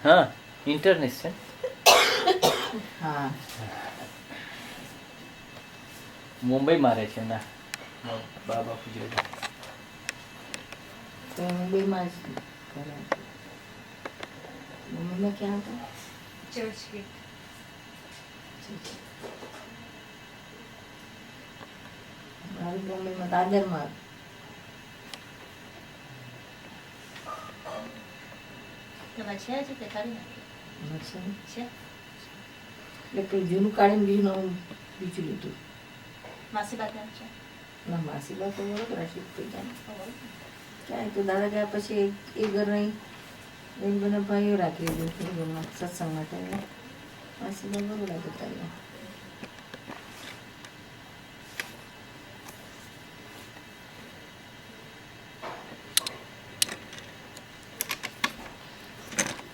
હા ઇન્ટરનેટ છે હા મુંબઈમાં રહે છે ના બા બાપુ જોડે તો મુંબઈમાં જ કરે મમ્મીને ક્યાં હતા ચર્ચ ગેટ. મારી મમ્મીમાં દાદરમાં તમારે છે હજી કે કરી નાખી? છે છે. એટલે પેલું જૂનું કાઢીને બીજું નવું બીજું લીધું માસી બા કેમ છે? ના માસીબા તો વડોદરા શિફ્ટ થઈ ગયા ક્યાંય તો દાદા ગયા પછી એ ઘર નહીં એ બધા ભાઈઓ રાખી દીધું ઘરમાં સત્સંગ માટે માસીબા બરોડા જતા રહ્યા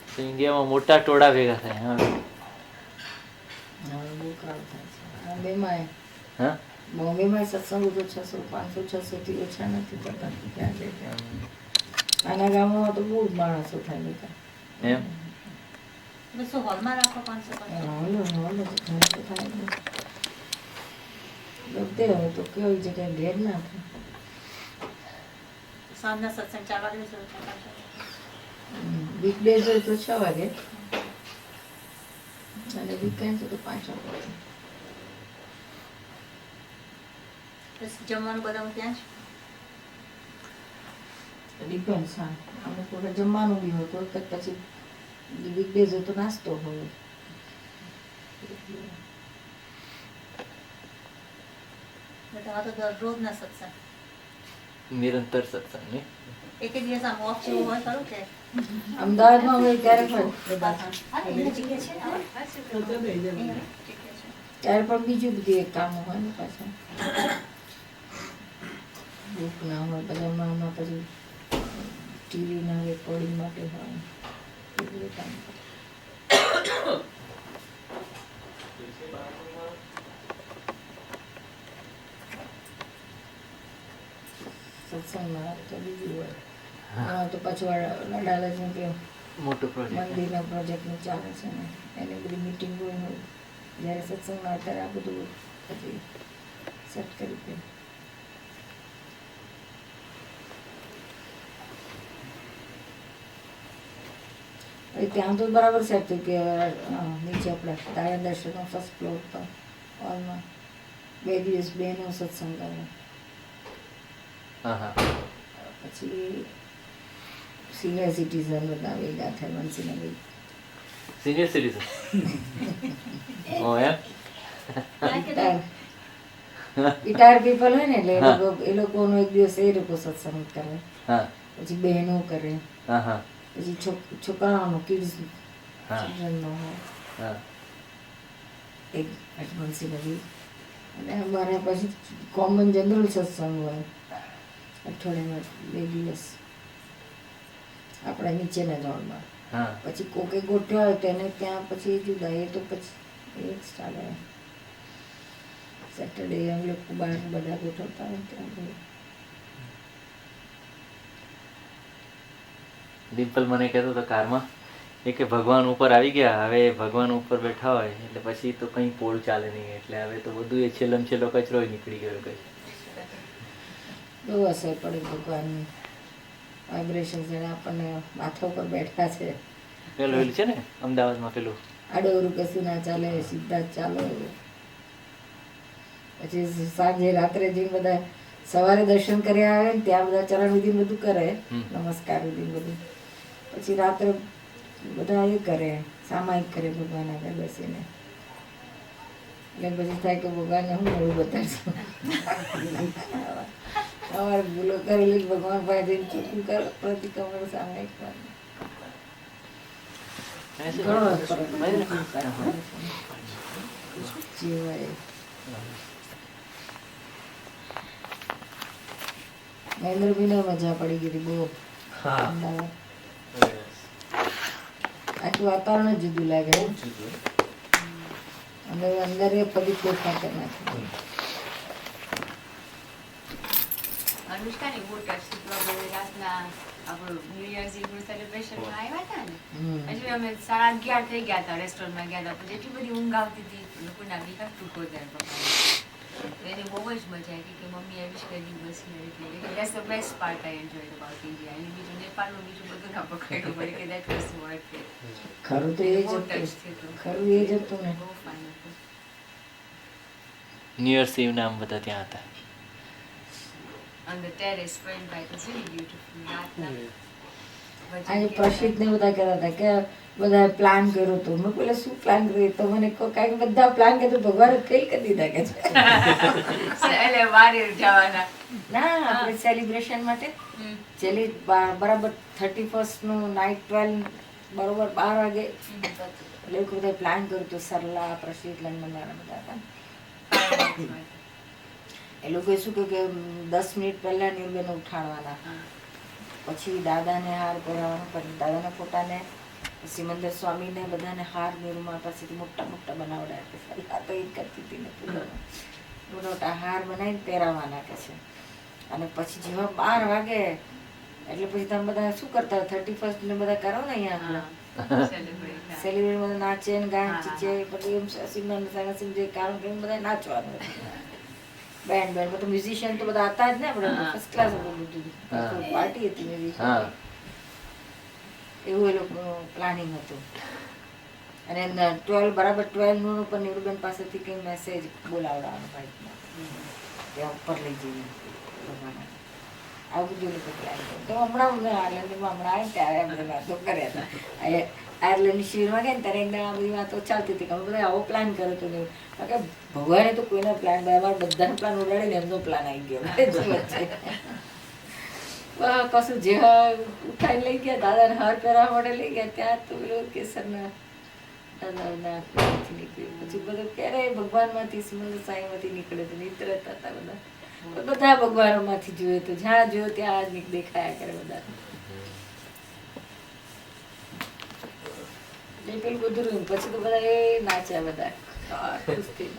તો ઇન્ડિયામાં મોટા ટોળા ભેગા થાય હા હવે બહુ ક્રાઉડ થાય છે બોમ્બેમાં હા બોમ્બેમાં સત્સંગ તો 600-500-600 ઓછા નથી થતા ક્યાં છે ત્યાં નાના ગામોમાં તો બહુ જ માણસો થાય બધા એમ બસ હોલમાં રાખો 500 હાલો હાલો તો ઘરે તો થાય ને બધે હવે તો કેવી જગ્યાએ ઘેર ના થાય સાંજના સત્સંગ 4 વાગે શરૂ થાય. વીકડેઝ હોય તો 6 વાગે અને વીકેન્ડ તો 5 વાગે બસ જમવાનું બધા ત્યાં જ ડિપેન્ડ્સ હા અમુક વખત જમવાનું બી હોય કોઈ વખત પછી વીકડેઝ હોય તો નાસ્તો હોય બધા તો દરરોજના સત્સંગ નિરંતર સત્સંગ ને એક દિવસ આમ ઓફ જેવું હોય ખરું કે અમદાવાદમાં હોય ત્યારે પણ હા એની જગ્યા છે ને જગ્યા છે. ત્યારે પણ બીજું બધું એક કામ હોય ને પાછા બુક ના હોય બધા હમણાં પછી ટીવીના રેકોર્ડિંગ માટે હોય એ બધું કામ સત્સંગમાં તો બીજું હોય એમાં તો પાછું અડાલજનું કે મોટો પ્રોજેક્ટ મંદિરના પ્રોજેક્ટનું ચાલે છે ને એની બધી મિટિંગ હોય જ્યારે સત્સંગમાં અત્યારે આ બધું પછી સેટ કરી દે ત્યાં તો બરાબર સેટ થયું કે નીચે આપણે તારા દર્શનનો ફર્સ્ટ ફ્લોર પર હોલમાં 2 દિવસ બેનો સત્સંગ કર્યો હા હા પછી સિનિયર સિટીઝન બધા ભેગા થાય મનસીનગર સિનિયર સિટીઝન ઓ એમ રિટાયર પીપલ હોય ને એટલે એ લોકોનો એક દિવસ એ લોકો સત્સંગ કરે હા પછી બહેનો કરે હા હા પછી છોકરાઓનો કિડ્સ હા ચિલ્ડ્રનનો હોય હા એક એટમોન્સી બધી અને અમારે પછી કોમન જનરલ સત્સંગ હોય અઠવાડિયામાં 2 દિવસ આપણા નીચેના ઝોનમાં હા પછી કોકે ગોઠવ્યા હોય તેને ત્યાં પછી જુદા એ તો પછી એ જ ચાલે સેટરડે અમે લોકો બહાર બધા ગોઠવતા હોય ત્યાં જઈએ. ડિમ્પલ મને કહેતો હતો કારમાં એ કે ભગવાન ઉપર આવી ગયા હવે ભગવાન ઉપર બેઠા હોય એટલે પછી તો કંઈ પોળ ચાલે નહીં એટલે હવે તો બધું એ છેલ્લમ છેલ્લો કચરો નીકળી ગયો કઈ બહુ અસર પડે ભગવાનની વાઇબ્રેશન જેને આપણને માથા ઉપર બેઠા છે પેલું છે ને અમદાવાદમાં પેલું આડોરું કશું ના ચાલે સીધા જ ચાલો પછી સાંજે રાત્રે જઈને બધા સવારે દર્શન કર્યા આવે ને ત્યાં બધા ચરણ વિધિ બધું કરે નમસ્કાર વિધિ બધું પછી રાત્રે બધા એ કરે સામાયિક કરે ભગવાન આગળ બેસીને એટલે પછી થાય કે ભગવાનને હું નવું બતાડશું તમારે ભૂલો કરેલી ભગવાન પાસે જઈને ચોખ્ખું કરો પ્રતિક્રમણ સામાયિક ઘણો ફરક જીવાય મહેન્દ્રભાઈને મજા પડી ગઈ હતી બહુ અમદાવાદ આખું વાતાવરણ જ જુદું લાગે અંદર અંદર એ પવિત્ર ખાતર નાખે અનુષ્કાની બોટ રાતના આપણું ન્યુ યર્સ ઈવનું સેલિબ્રેશનમાં આવ્યા હતા ને હમ. પછી અમે 11:30 થઈ ગયા હતા રેસ્ટોરન્ટમાં ગયા હતા પછી એટલી બધી ઊંઘ આવતી હતી લોકોના બીજા ટૂંકો જાય તો એને બહુ જ મજા આવી કે મમ્મી આવી જ કરી બસ એટલે that's the best part I enjoy about India અને બીજું નેપાળનું બીજું બધું ના પકડ્યું પડે કે દેટ વોઝ વર્થ ઇટ ખરું તો એ જ બહુ હતું. ટચ થયું ખરું એ જ હતું ને. બહુ ફાઇન હતું ન્યૂ યર્સ ઈવ ના બધા ત્યાં હતા. on the terrace front by the really beautiful રાતના આજે પ્રસિદ્ધ ને બધા કહેતા હતા કે બધા પ્લાન કર્યો હતો. મેં પેલા શું પ્લાન કર્યો તો મને કહો કાંઈક બધા પ્લાન કર્યો ભગવાને કઈ કરી દીધા કે છે એટલે વારે જવાના ના આપણે સેલિબ્રેશન માટે બરાબર 31st નું નાઇટ 12 બરોબર 12 વાગે એટલે એવું બધા પ્લાન કર્યું હતું. સરલા પ્રસિદ્ધ લંડન વાળા બધા હતા. એ લોકોએ શું કહ્યું કે 10 મિનિટ પહેલા નિર્બેન ઉઠાડવાના, પછી દાદાને હાર પહેરાવવાનો, પછી દાદાના ફોટાને સિમંદર સ્વામીને બધાને હાર નિરૂમા પાસેથી મોટા મોટા બનાવડાયા. આ તો એ કરતી હતી ને પૂજામાં. મોટા મોટા હાર બનાવીને પહેરાવવાના કે છે. અને પછી જેવા 12 વાગે એટલે પછી તમે બધા શું કરતા 31st ને બધા કરો ને અહીંયા સેલિબ્રેટ બધા નાચે ને ગાય ચીચે પછી એમ સિમંદર જે કારણ કે બધા નાચવાનું બેન્ડ તો મ્યુઝિશિયન તો બધા હતા જ ને આપણે ફર્સ્ટ ક્લાસ બધું પાર્ટી હતી મ્યુઝિશિયન એવું એ લોકો પ્લાનિંગ હતું. અને 12 બરાબર 12 નું પણ નીરુબેન પાસેથી કંઈ મેસેજ બોલાવડાવવાનો બાઇકમાં ત્યાં ઉપર લઈ જઈને ભગવાન આવું બધું લોકો પ્લાન કર્યું. તો હમણાં આયર્લેન્ડમાં હમણાં આવે ત્યારે આ બધી વાતો કર્યા હતા. આયર્લેન્ડની શિબિરમાં ગયા ને ત્યારે એકદમ આ બધી વાતો ચાલતી હતી કે અમે બધા આવો પ્લાન કર્યો હતો ને કારણ કે ભગવાને તો કોઈના પ્લાન અમારા બધાનો પ્લાન ઉડાડીને એમનો પ્લાન આવી ગયો કશું જેવા ઉઠાઈને લઈ ગયા દાદાને હાર પહેરવા માટે લઈ ગયા ત્યાં તો પેલું કેસરના દાદાના નીકળ્યું પછી બધું ક્યારે ભગવાનમાંથી સિમંદર સાંઈમાંથી નીકળે તો નીતરતા હતા બધા બધા ભગવાનોમાંથી જોઈએ તો જ્યાં જોયો ત્યાં જ દેખાયા કરે બધા. પેલું બધું રહ્યું પછી તો બધા એ નાચ્યા બધા ખુશ થઈ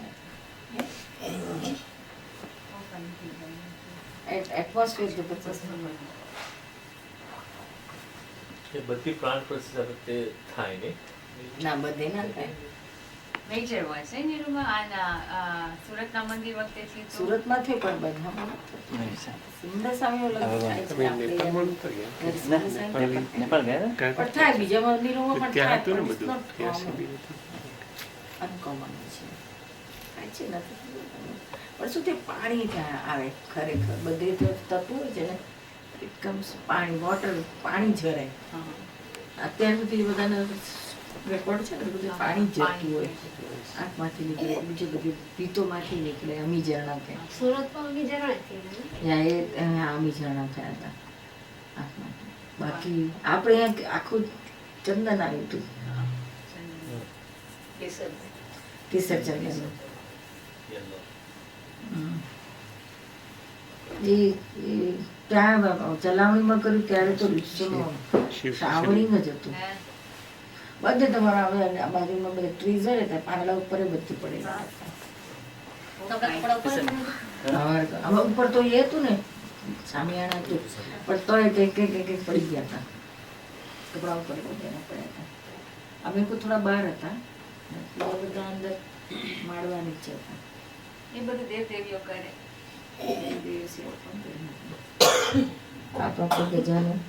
એટમોસ્ફિયર તો એ બધી પ્રાણ પ્રતિષ્ઠા વખતે થાય ને ના બધે ના થાય. મેજર હોય છે નીરુમાં આના સુરતના મંદિર વખતે થયું હતું. સુરતમાં થયું પણ બધામાં સિમંદર સ્વામીનો લગ્ન થાય છે આપણે સિમંદર સ્વામી નેપાળ ગયા હતા? પણ થાય બીજા મંદિરોમાં પણ થાય હતું ને પણ બધું it's ત્યાં not સુધી uncommon છે થાય છે નથી પણ શું તે પાણી ત્યાં આવે ખરેખર બધે તો થતું હોય છે ને ઇટ કમ્સ પાણી વોટર પાણી ઝરે અત્યાર સુધી બધાને રેકોર્ડ છે ને બધું પાણી જતું હોય આંખમાંથી નીકળે બીજી બધી ભીતોમાંથી નીકળે અમી ઝરણા કે સુરતમાં બી ઝરણા થયા એ અમી ઝરણા થયા હતા આંખમાંથી. બાકી આપણે અહીંયા આખું ચંદન આવ્યું હતું કેસર ચંદન. એ ત્યાં ચલાવણીમાં કર્યું ત્યારે તો શ્રાવણીંગ જ હતું બધે. તમારા હવે આ બાજુમાં બધા ટ્રીઝ હોય ને ત્યાં પાંદડા ઉપર બધી પડેલા હતા. હવે ઉપર તો એ હતું ને સામિયાણા હતું પણ તોય કંઈક પડી ગયા હતા કપડા ઉપર બધા પડ્યા હતા. અમે કોઈ થોડા બહાર હતા બધા અંદર માળવા નીચે હતા. એ બધું દેવ દેવીઓ કરે. આપણા ગજાનું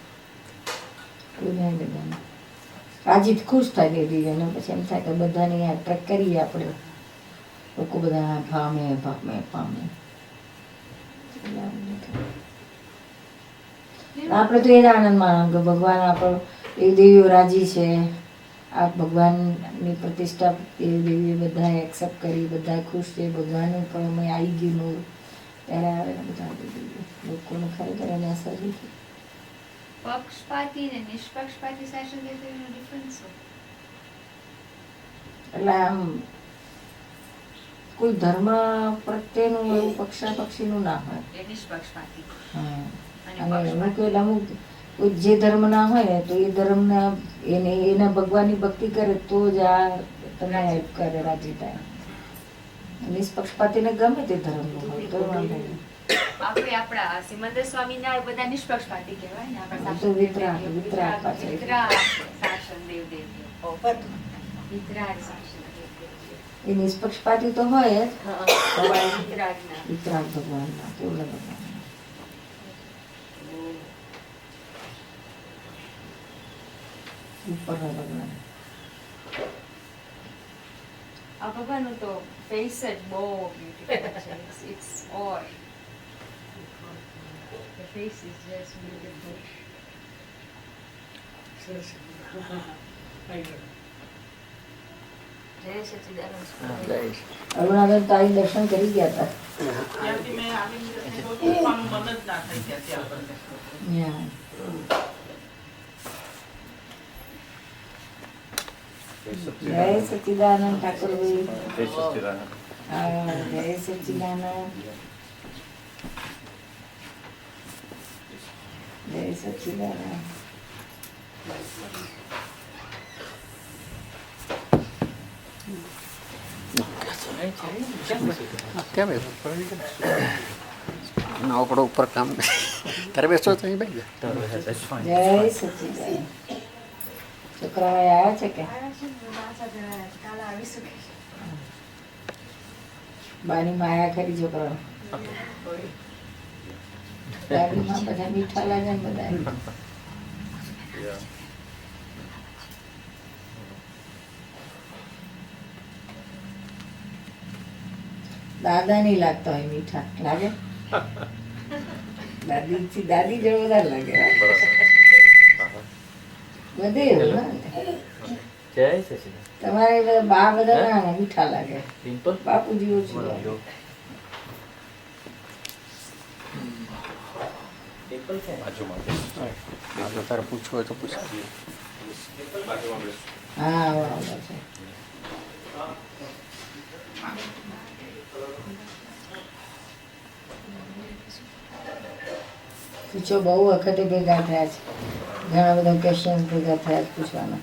બધાને રાજી ખુશ થાય દેવી અને પછી એમ થાય કે બધાને એટ્રેક્ટ કરીએ આપણે લોકો બધા પામે આપણે તો એ જ આનંદ માનો કે ભગવાન આપણો એ દેવીઓ રાજી છે. આ ભગવાનની પ્રતિષ્ઠા એ દેવીએ બધાએ એક્સેપ્ટ કરી બધા ખુશ છે. ભગવાનનું પણ અમે આવી ગયું નૂર ત્યારે આવે ને બધા લોકોને ખરેખર એને અસર થઈ. પક્ષપાતી ને નિષ્પક્ષપાતી શાસન એનો ડિફરન્સ એટલે આમ કોઈ ધર્મ પ્રત્યેનું એવું પક્ષાપક્ષીનું ના હોય. એ નિષ્પક્ષપાતી. હા અને અમુક કોઈ જે ધર્મ ના હોય ને તો એ ધર્મના એના ભગવાનની ભક્તિ કરે તો જ આ તમને કરે રાજી થાય. નિષ્પક્ષપાતીને ગમે તે ધર્મનું હોય તો વાંધો નહીં. આપણે આપણા સિમંદર સ્વામીના એ બધા નિષ્પક્ષપાતી કહેવાય ને આપણા આ તો શાસન વિતરાગ, દેવદેવીઓ. વિતરાગ પાછળ. વિતરાગ શાસન દેવદેવીઓ. વિતરાગ શાસન દેવદેવીઓ. એ નિષ્પક્ષપાતી તો હોય જ હા, પણ વિતરાગના. વિતરાગ ભગવાનના પૂર્ણ ભગવાનના ઉપરના ભગવાન. આ ભગવાનનું તો ફેસ જ બહુ બ્યુટીફુલ છે. It's all the face is just beautiful. જય સચ્ચિદાનંદ સ્વામી. અરુણાબેન તો આવી દર્શન કરી ગયા હતા ત્યાં. જય સચ્ચિદાનંદ ઠાકોરભાઈ. હા, જય સચ્ચિદાનંદ. જય સચ્ચિદાનંદ. કેમ નાવકડો ઉપર કામ તારે બેસો તો અહીં બેસી જા. જય સચ્ચિદાનંદ. છોકરાઓ આવ્યા છે કે આવ્યા છે ને, બા સાથે આવ્યા છે. કાલે આવીશું કે છે. બાની માયા ખરી છોકરાઓ. દાદીમાં બધા મીઠા લાગે ને બધા. દાદા નહીં લાગતા હોય મીઠા લાગે. દાદી જોડે વધારે લાગે બધે એવું ને. જય સચિદાનંદ. તમારે બધા બા બધા ના મીઠા લાગે. પિમ્પલ બાપુજી ઓછું લાગે. પિમ્પલ છે આ તો તારે પૂછવું હોય તો પૂછ. હા બરાબર છે. પૂછો બહુ વખતે ભેગા થયા છે. ઘણા બધા ક્વેશ્ચન ભેગા થયા છે પૂછવાના.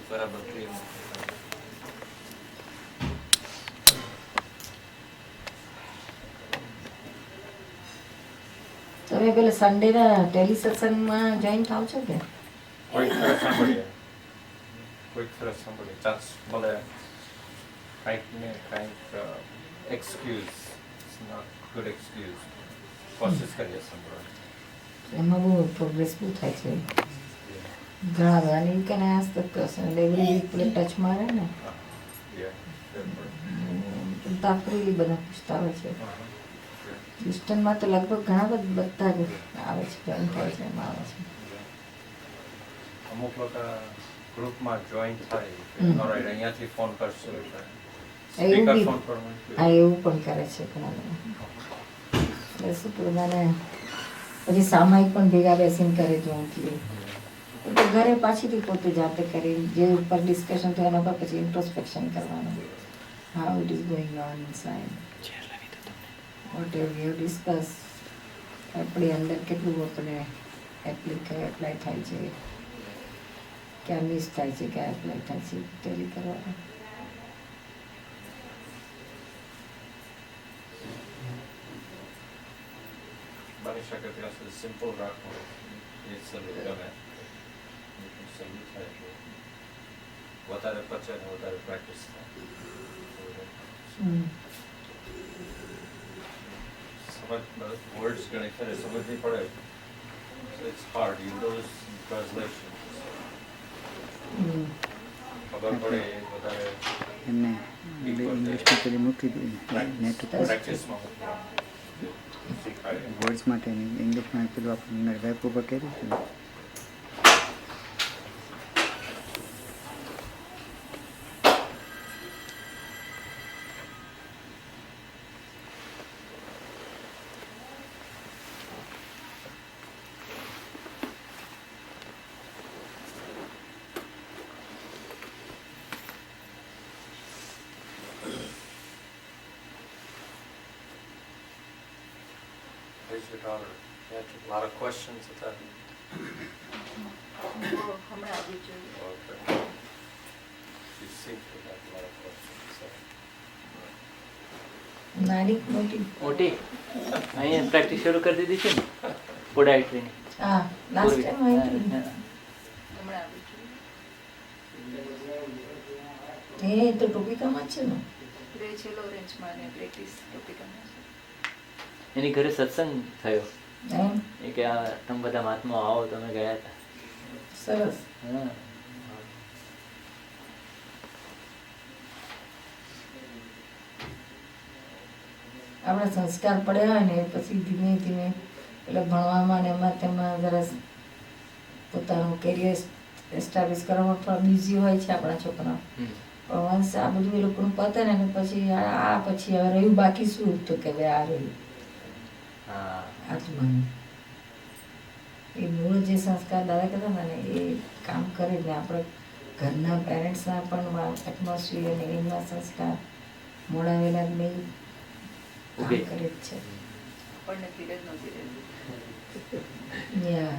બરાબર તમે પેલા સન્ડેના ટેલી સત્સંગમાં જોઈન થાવ છો કે? કોઈક સરસ સાંભળીએ ચાન્સ મળે કંઈક ને કંઈક એક્સક્યુઝ નોટ ગુડ એક્સક્યુઝ કોશિશ કરીએ સાંભળવાની. એમાં બહુ પ્રોગ્રેસ બહુ થાય છે. ઘણા બધા નહીં કે આજ તક એવરી વીક પેલે ટચ મારે ને તાપરેલી બધા પૂછતા હોય છે. ક્રિસ્ટનમાં તો લગભગ ઘણા બધા જ આવે છે, જોઈન થાય છે, એમાં આવે છે. અમુક લોકો ગ્રુપમાં જોઈન થાય ઓલરાઈટ અહીંયાથી ફોન કરશો એટલે એવું સ્પીકર બી ફોન કરવાનું હા એવું પણ કરે છે ઘણા બધા. એટલે શું કે બધાને પછી સામાયિક પણ ભેગા બેસીને કરે જોઈન્ટલી. તો ઘરે પાછીથી પોતે જાતે કરી જે ઉપર ડિસ્કશન થયું એના પર પછી ઇન્ટ્રોસ્પેક્શન કરવાનું. How it is going on inside, what you discuss, આપણી અંદર કેટલું આપણે એપ્લાય થાય છે, ક્યાં મિસ થાય છે, ક્યાં એપ્લાય થાય છે, ટેલી કરવાનું. બની શકે ત્યાં સુધી સિમ્પલ રાખવું એ સલું ગમે સલું થાય એટલે વધારે પચે ને વધારે પ્રેક્ટિસ થાય સમજ વર્ડ્સ ઘણી ખરે સમજવી પડે it's hard you does translation ખબર પડે એ વધારે એમને ઇંગ્લિશમાં પેલી મૂકી દીધી નેટ ઉપર પ્રેક્ટિસમાં શીખાય. વર્ડ્સ માટે ઇંગ્લિશમાં પેલું આપણે વેબ ઉપર કર્યું છે ને. Where's your daughter? You had a lot of questions at that. હમણાં આવી જોઈએ. Okay. she seems to have a lot of questions. So, નાની મોટી મોટી અહીંયા પ્રેક્ટિસ શરૂ કરી દીધી છે ને પોડાઇટ્રીની. હા લાસ્ટ ટાઈમ આવી એ તો ટોપિકામાં જ છે ને. એની ઘરે સત્સંગ થયો એમ એ કે આ તમે બધા મહાત્મા આવો, તમે ગયા હતા. સરસ. હા આપણા સંસ્કાર પડ્યા હોય ને પછી ધીમે ધીમે એટલે ભણવામાં ને એમાં તેમાં જરા પોતાનું કેરિયર એસ્ટાબ્લિશ કરવામાં થોડા બિઝી હોય છે આપણા છોકરાઓ. હમ. પણ વંશ આ બધું એ લોકોનું પતે ને પછી આ પછી હવે રહ્યું બાકી શું, તો કે હવે આ રહ્યું હા આત્માનું. એ મૂળ જે સંસ્કાર દાદા કહેતા હતા ને એ કામ કરે ને આપણે ઘરના પેરેન્ટ્સના પણ એટમોસ્ફિયર ને એમના સંસ્કાર મોડા વેલા મેં કામ ઉભે. કરે જ છે. Yeah.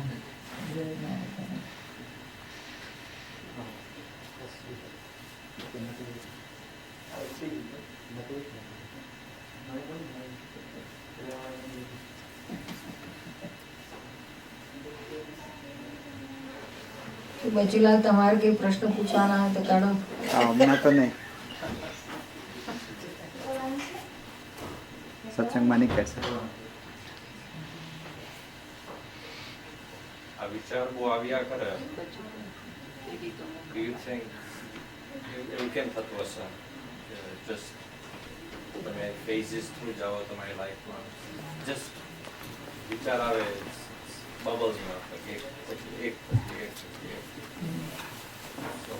તો બચુલાલ તમારે કઈ પ્રશ્ન પૂછવાના હોય તો કાઢો. હમણાં તો નહીં, સત્સંગમાં નહીં કહેશે. આ વિચાર બહુ આવ્યા કરે. Do you think એવું કેમ થતું હશે? જસ્ટ તમે ફેઝિસ થ્રુ જાઓ તમારી લાઈફમાં, જસ્ટ વિચાર આવે બબલ્સમાં, એક પછી એક પછી એક પછી એક. So,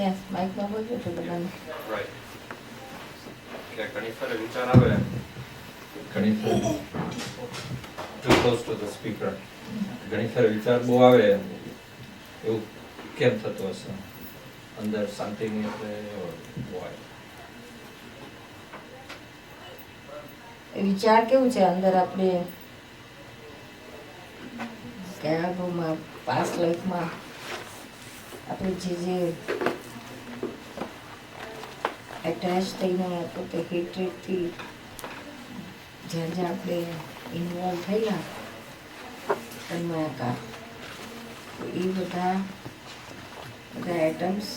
યસ માઇકમાં બોલજો છો બધાને. right. કે ઘણી ફરે વિચાર આવે, ઘણી ફરે too close to the speaker. ઘણી ફરે વિચાર બહુ આવે, એવું કેમ થતું હશે? અંદર શાંતિ નહીં એટલે why? એ વિચાર કેવું છે અંદર આપણે કયા ભાવમાં પાસ્ટ લાઈફમાં આપણે જે એટેચ થઈને પોતે હેટ્રેડથી જ્યાં જ્યાં આપણે ઇન્વોલ્વ થયેલા તન્મયાકાર, તો એ બધા એટમ્સ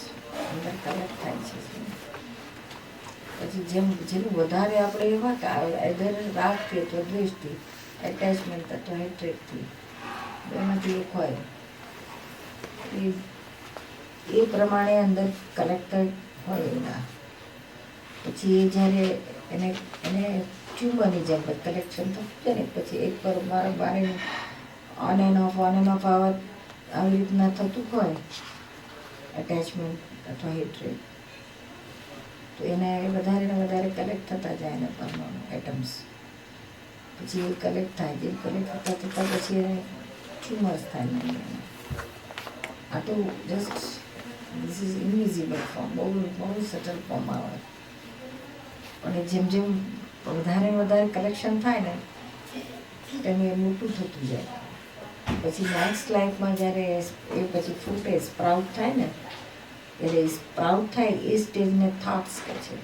અંદર કલેક્ટ થાય છે. પછી જેનું વધારે આપણે એવા કે આઈધર રાગથી અથવા દ્વેષથી, એટેચમેન્ટ અથવા હેટ્રેડથી, બેમાંથી એક હોય એ પ્રમાણે અંદર કલેક્ટેડ હોય એના. પછી એ જ્યારે એને ટ્યુમરની જેમ કલેક્શન થતું છે ને પછી એક પર વારે ઓન એન્ડ ઓફ આવી રીતના થતું હોય એટેચમેન્ટ અથવા હેટ્રેડ, તો એને વધારે ને વધારે કલેક્ટ થતા જાય એના પરમાણુ એટમ્સ. પછી એ કલેક્ટ થાય, જેમ કલેક્ટ થતાં થતાં પછી એને ટ્યુમર્સ થાય નહીં. આ તો just this is invisible form, બહુ સટલ ફોર્મ આવે. અને જેમ જેમ વધારે ને વધારે કલેક્શન થાય ને તેમ એ મોટું થતું જાય. પછી નેક્સ્ટ લાઈફમાં જ્યારે એ પછી ફૂટે સ્પ્રાઉટ થાય ને, એટલે સ્પ્રાઉટ થાય એ સ્ટેજને થોટ્સ કહે છે.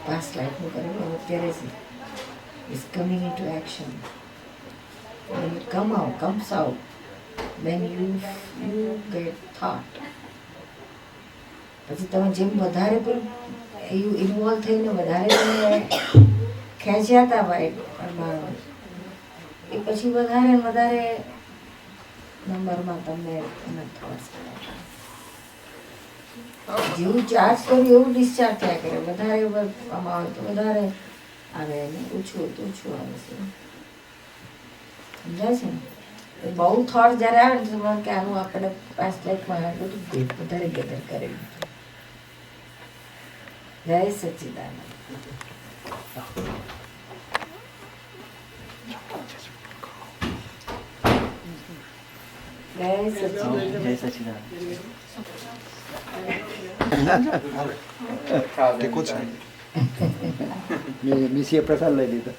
પાસ્ટ લાઈફનું કરેલું અત્યારે is coming into action. When it comes out, then you get thought. પછી તમે જેમ વધારે પેલું ઇન્વોલ્વ થઈને વધારે તમે ખેંચ્યા હતા ભાઈ પરમાણુ, એ પછી વધારે ને વધારે નંબરમાં તમને એના થોટ્સ જેવું ચાર્જ કર્યું એવું ડિસ્ચાર્જ થયા કરે. વધારે આમાં આવે તો વધારે આવે ને ઓછું હોય તો ઓછું આવે છે. સમજાય છે ને? બહુ થોટ જ્યારે આવે ને તો કે આનું આપણે પાસ્ટ લાઈફમાં બધું વધારે ગેધર કરેલું. જય સચ્ચિદાનંદ. જય સચ્ચિદાનંદ. જય સચિદાનંદ. મીસીએ પ્રસાદ લઈ લીધો.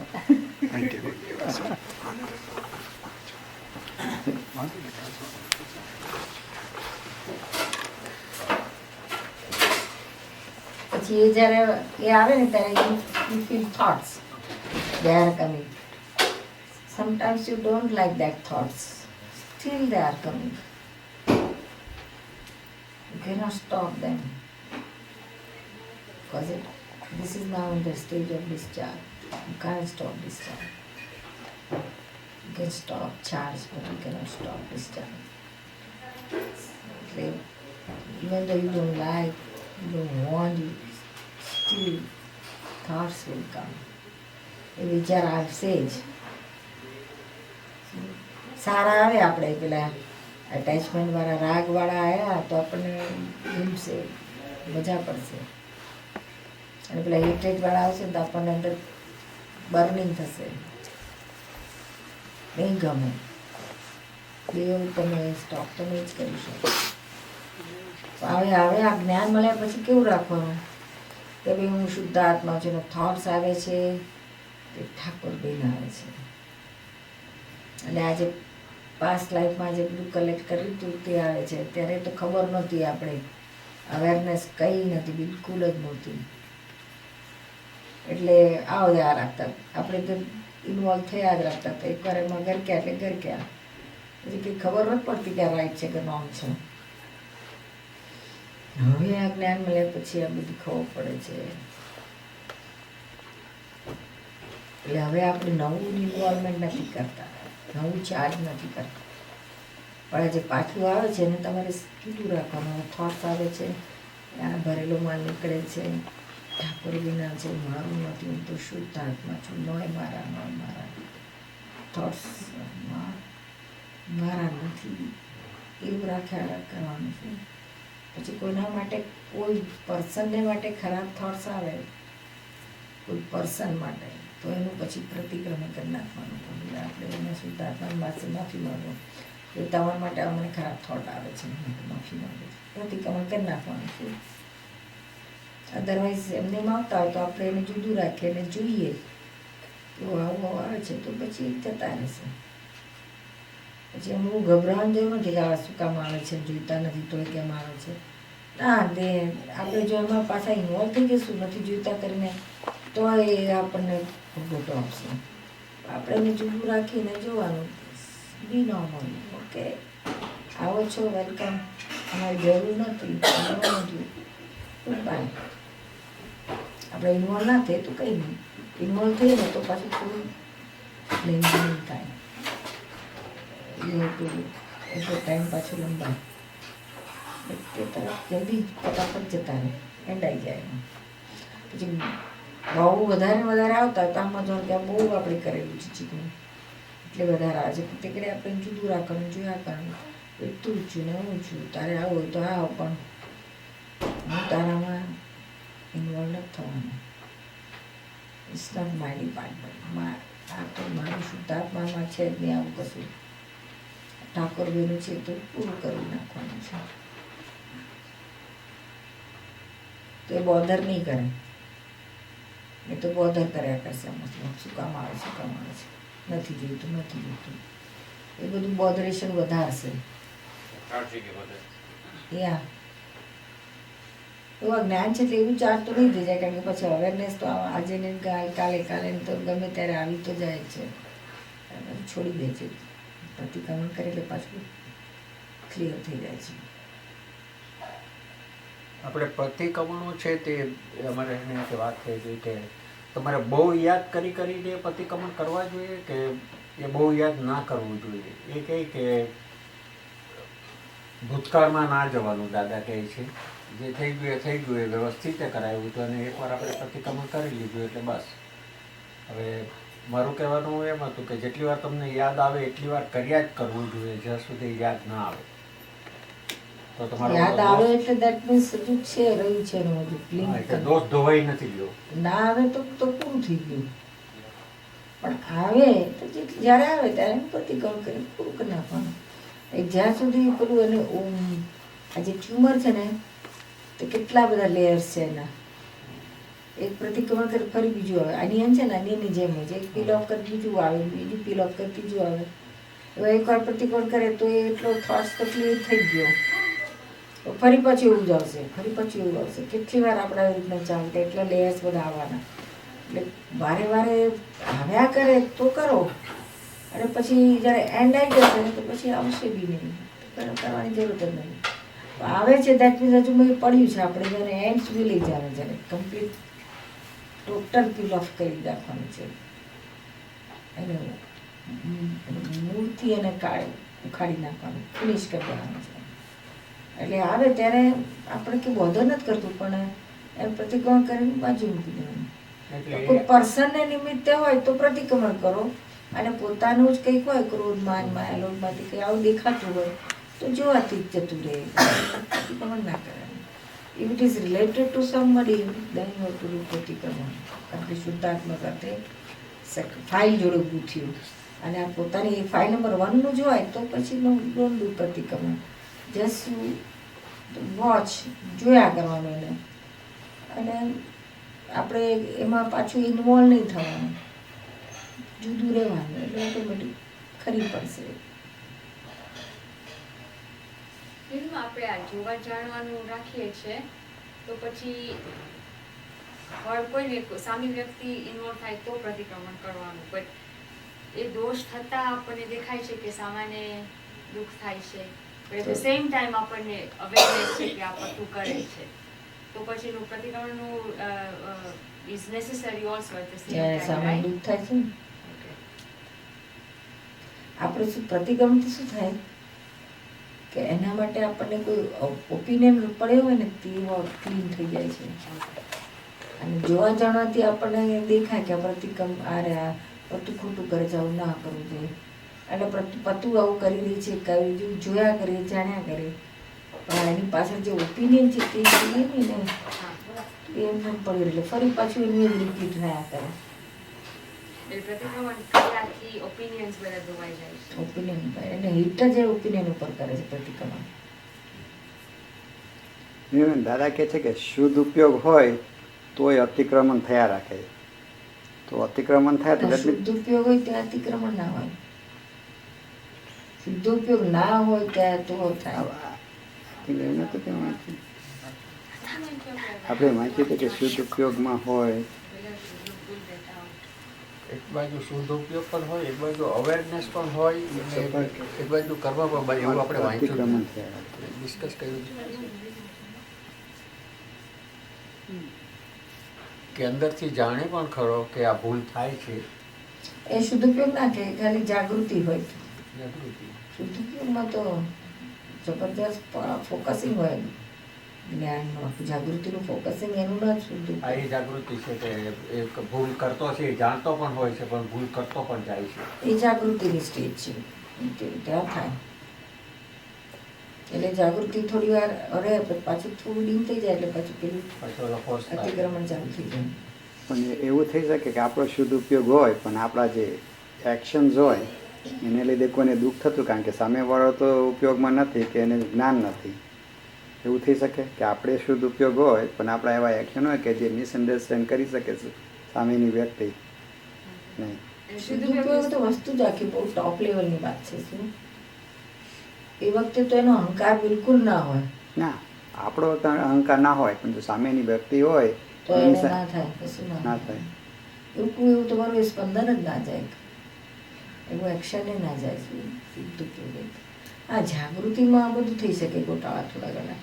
પછી એ જ્યારે એ આવે ને ત્યારે you feel thoughts they are coming. Sometimes you don't like that thoughts, still they are coming. You cannot stop them because this is now in the stage of discharge. You can't stop discharge. You can stop charge, but you cannot stop discharge. Like, even though you don't like, you don't want, you still thoughts will come. એ વિચાર આવશે જ. સારા આવે આપણે પેલા attachment વાળા રાગ વાળા આવ્યા તો આપણને ગમશે, મજા પડશે. અને પેલા હેટેડ વાળા આવશે તો આપણને અંદર બર્નિંગ થશે, નહીં ગમે. બે તમે સ્ટોપ તો નહીં જ કરી શકો. હવે આ જ્ઞાન મળ્યા પછી કેવું રાખવાનું કે ભાઈ હું શુદ્ધ આત્મા છું, થોટ્સ આવે છે તે ઠાકોર બેન આવે છે. અને આજે પાસ્ટ લાઈફમાં જે બધું કલેક્ટ કર્યું હતું તે આવે છે. ત્યારે તો ખબર નહોતી, આપણે અવેરનેસ કંઈ નથી, બિલકુલ જ નહોતી. એટલે આવ યાર રાખતા આપણે તો ઇન્વોલ્વ થયા જ રાખતા હતા. એકવાર એમાં ઘર ક્યાં એટલે ઘર ક્યાં, પછી કંઈ ખબર નથી પડતી કે રાઈટ છે કે રોંગ છે. હવે આ જ્ઞાન મળ્યા પછી આ બધી ખબર પડે છે. એટલે હવે આપણે નવું ઇન્વોલ્વમેન્ટ નથી કરતા, નવું ચાર્જ નથી કરતા. પણ જે પાછું આવે છે ને તમારે કીધું રાખવાનું. થોટ્સ આવે છે, આ ભરેલો માલ નીકળે છે, ઠાકોર વિના છે, મારું નથી, હું તો શુદ્ધ આત્મા છું, નોય મારા, નોય મારા. થોટ્સ મારા નથી, એવું રાખ્યા કરવાનું છે. પછી કોઈના માટે, કોઈ પર્સનને માટે ખરાબ થોટ્સ આવે, કોઈ પર્સન માટે, તો એનું પછી પ્રતિક્રમણ કરી નાખવાનું. આપણે એને શુદ્ધ આત્મા પાસે માફી માંગો કે તમારા માટે અમને ખરાબ થોટ આવે છે, માફી માંગો, પ્રતિક્રમણ કરી નાખવાનું છે. અદરવાઇઝ એમને માગતા હોય તો આપણે એને જુદું રાખીએ અને જોઈએ તો આવું આવે છે તો પછી જતા રહેશે. પછી એમ હું ગભરાવાની જરૂર નથી કે આવા શું કામ આવે છે, જોઈતા નથી તો કેમ આવે છે. ના, તે આપણે જો એમાં પાછા ઇન્વોલ્વ થઈ જઈશું નથી જોઈતા કરીને તો એ આપણને ખોટો આપશે. આપણે એને જુદું રાખીને જોવાનું, બી નોર્મલ, ઓકે આવો છો, વેલકમ, અમારી જરૂર નથી, ગુડ બાય. આપણે ઇન્વોલ્વ ના થઈએ તો કંઈ નહીં, ઇન્વોલ્વ થઈએ ને તો પાછું થોડું લેન્ડિંગ થાય, એટલો ટાઈમ પાછો લંબાય. તે તરફ જલ્દી ફટાફટ જતા રહે, એન્ડ આવી જાય એમાં. પછી બહુ વધારે આવતા તો આમાં જો કે બહુ આપણે કરેલું છે ચીકણું, એટલે વધારે આવે છે. પ્રત્યેકડે આપણે જુદું રાખવાનું, જોયા કરવાનું, તું છું ને હું છું, તારે આવું હોય તો આવ, પણ હું તારામાં ઇન્વોલ્વ નથી થવાનું. It's not my department. આ તો મારું શુદ્ધાત્મામાં છે જ નહીં આવું કશું. ઠાકોર બેનું છે તો પૂરું કરી નાખવાનું છે. તો એ બોધર નહીં કરે, એ તો બોધર કર્યા કરશે. મતલબ શું કામ આવે, શું કામ આવે છે, નથી જોઈતું, નથી જોઈતું, એ બધું બોધરેશન વધારશે. યા એવા જ્ઞાન છે એટલે એવું ચાર્જ તો નહીં થઈ જાય, કારણ કે પછી અવેરનેસ તો આજે ને કાલે તો ગમે ત્યારે આવી તો જાય જ છે. છોડી દે છે, પ્રતિક્રમણ કરે એટલે પાછું ક્લિયર થઈ જાય છે. આપણે પ્રતિક્રમણો છે તે અમારે એને વાત થઈ ગઈ કે તમારે બહુ યાદ કરીને પ્રતિક્રમણ કરવા જોઈએ કે એ બહુ યાદ ના કરવું જોઈએ. એ કહે કે ભૂતકાળમાં ના જવાનું, દાદા કહે છે. જે થઈ ગયું એ વ્યવસ્થિત કરાવ્યું હતું અને એકવાર આપણે પ્રતિક્રમણ કરી લીધું એટલે બસ. હવે મારું કહેવાનું એમ હતું કે જેટલી વાર તમને યાદ આવે એટલી વાર કર્યા જ કરવું જોઈએ, જ્યાં સુધી યાદ ના આવે. તો તમારો યાદ આવે એટલે દેટ મીન્સ હજુ છે, રહ્યું છે એનું હજુ બ્લિંક. દોષ ધોવાઈ નથી ગયો. ના આવે તો પૂરું થઈ ગયું, પણ આવે તો જ્યારે આવે ત્યારે એનું પ્રતિક્રમણ કરી પૂરું કરી નાખવાનું. જ્યાં સુધી પેલું એને આ જે ટ્યુમર છે ને, તો કેટલા બધા લેયર્સ છે એના. એક પ્રતિક્રમણ કરી ફરી બીજું આવે. આની એમ છે ને, આની જેમ હોય છે. એક પીલ ઓફ કરી બીજું આવે, બીજું પીલ ઓફ કરી ત્રીજું આવે. હવે એકવાર પ્રતિક્રમણ કરે તો એ એટલો થોટ્સ તો ક્લિયર થઈ ગયો, તો ફરી પાછું એવું જ આવશે, ફરી પાછું એવું આવશે. કેટલી વાર આપણે આવી રીતના ચાલતા, એટલા લેયર્સ બધા આવવાના. એટલે વારે વારે આવ્યા કરે તો કરો, અને પછી જ્યારે એન્ડ આવી જશે તો પછી આવશે બી નહીં, કરવાની જરૂર જ નહીં. આવે છે દેટ મીન્સ હજુ મેં પડ્યું છે. આપણે જ્યારે એન્ડ સુધી લઈ જવાનું, જ્યારે કમ્પ્લીટ ટોટલ પીલ ઓફ કરી નાખવાનું છે એને, મૂળથી એને ઉખાડી નાખવાનું, ફિનિશ કરી દેવાનું છે. એટલે આવે ત્યારે આપણે કે બોધર નથી કરતું, પણ એમ પ્રતિક્રમણ કરીને બાજુ મૂકી દેવાનું. કોઈ પર્સનને નિમિત્તે હોય તો પ્રતિક્રમણ કરો, અને પોતાનું જ કંઈક હોય, ક્રોધમાન માયા લોભમાંથી કંઈ આવું દેખાતું હોય તો જોવાથી જ જતું રહે, પ્રતિક્રમણ ના કરે. If it is related to somebody then you to do પ્રતિક્રમણ. આપણી શુદ્ધાત્મા સાથે ફાઇલ જોડે ઊભું થયું, અને આ પોતાની ફાઇલ નંબર 1નું જ હોય તો પછી ડોન્ટ ડુ પ્રતિક્રમણ. જસ્ટ વોચ, જોયા કરવાનું એને, અને આપણે એમાં પાછું ઇન્વોલ્વ નહીં થવાનું, જુદું રહેવાનું, એટલે ઓટોમેટિક ખરી પડશે. ફિલ્મ આપણે આ જોવા જાણવાનું રાખીએ છીએ તો પછી કોઈને સામી વ્યક્તિ ઇન્વોલ્વ થાય તો પ્રતિક્રમણ કરવાનું, બટ એ દોષ થતા આપણને દેખાય છે કે સામાન્ય દુઃખ થાય છે, but at the same time આપણને અવેરનેસ છે કે આ પતું કરે છે, તો પછી એનું પ્રતિક્રમણનું is necessary also at the same જ્યારે time, સામે right? દુઃખ થાય છે ને, Okay. આપણે શું પ્રતિક્રમણથી શું થાય કે એના માટે આપણને કોઈ ઓપિનિયન પડ્યો હોય ને તે ક્લીન થઈ જાય છે. અને જોવા જાણવાથી આપણને દેખાય કે પ્રતિક્રમ આ રહ્યા પતું ખોટું કરે છે, આવું ના કરવું જોઈએ. એટલે પતું આવું કરી રહી છે, કરી જોયા કરીએ, જાણ્યા કરીએ, પણ એની પાછળ જે ઓપિનિયન છે તે જોઈએ નહીં ને, એમ પડી એટલે ફરી પાછું એનું રિપીટ રહ્યા કરે. એટલે પ્રતિક્રમણ કર્યાથી opinions બધા ધોવાઈ જાય છે. ઓપિનિયન એને હિટ જ ઓપિનિયન ઉપર કરે છે પ્રતિક્રમણ. દાદા કહે છે કે શુદ્ધ ઉપયોગ હોય તોય અતિક્રમણ થયા રાખે, તો અતિક્રમણ થાય તો શુદ્ધ ઉપયોગ હોય ત્યાં અતિક્રમણ ના હોય, શુદ્ધ ઉપયોગ ના હોય ત્યાં તો થાય. આપણે વાંચીએ તો કે શુદ્ધ ઉપયોગમાં હોય, એક બાજુ શુદ્ધ ઉપયોગ પણ હોય, એક બાજુ અવેરનેસ પણ હોય, અને એક બાજુ કરવા પણ એવું આપણે વાંચ્યું, અતિક્રમણ થયા ડિસ્કસ કર્યું કે અંદરથી જાણે પણ ખરો કે આ ભૂલ થાય છે. એ શુદ્ધ ઉપયોગ ના કે ખાલી જાગૃતિ હોય. જાગૃતિ શુદ્ધ ઉપયોગમાં તો જબરદસ્ત ફોકસિંગ હોય જ્ઞાનનો, જાગૃતિનું ફોકસિંગ એનું ના શુદ્ધ આ એ જાગૃતિ છે કે એક ભૂલ કરતો છે, એ જાણતો પણ હોય છે, પણ ભૂલ કરતો પણ જાય છે. એ જાગૃતિની સ્ટેજ છે, ત્યાં થાય. એટલે જાગૃતિ થોડી વાર રહે, પાછું થોડું ડીમ થઈ જાય એટલે પાછું પેલું પાછો લખોસ થાય. અતિક્રમણ ચાલુ થઈ જાય. પણ એવું થઈ શકે કે આપણો શુદ્ધ ઉપયોગ હોય પણ આપણા જે એક્શન્સ હોય એને લીધે કોઈને દુઃખ થતું, કારણ કે સામેવાળો તો ઉપયોગમાં નથી કે એને જ્ઞાન નથી. એવું થઈ શકે કે આપણે શુદ્ધ ઉપયોગ હોય પણ આપણા એવા એક્શન હોય કે જે મિસઅન્ડરસ્ટેન્ડ કરી શકે છે સામેની વ્યક્તિ નહીં. શુદ્ધ ઉપયોગ તો વસ્તુ જ આખી બહુ ટોપ લેવલની વાત છે. શું એ વખતે તો એનો અહંકાર બિલકુલ ના હોય, ના, આપણો તો અહંકાર ના હોય પણ જો સામેની વ્યક્તિ હોય તો એને ના થાય, કશું ના ના થાય. થાય. એવું તમારું એ સ્પંદન જ ના જાય, એવું એક્શન ના જાય. શુદ્ધ ઉપયોગ આ જાગૃતિમાં આ બધું થઈ શકે, ગોટાળા થોડા ઘણા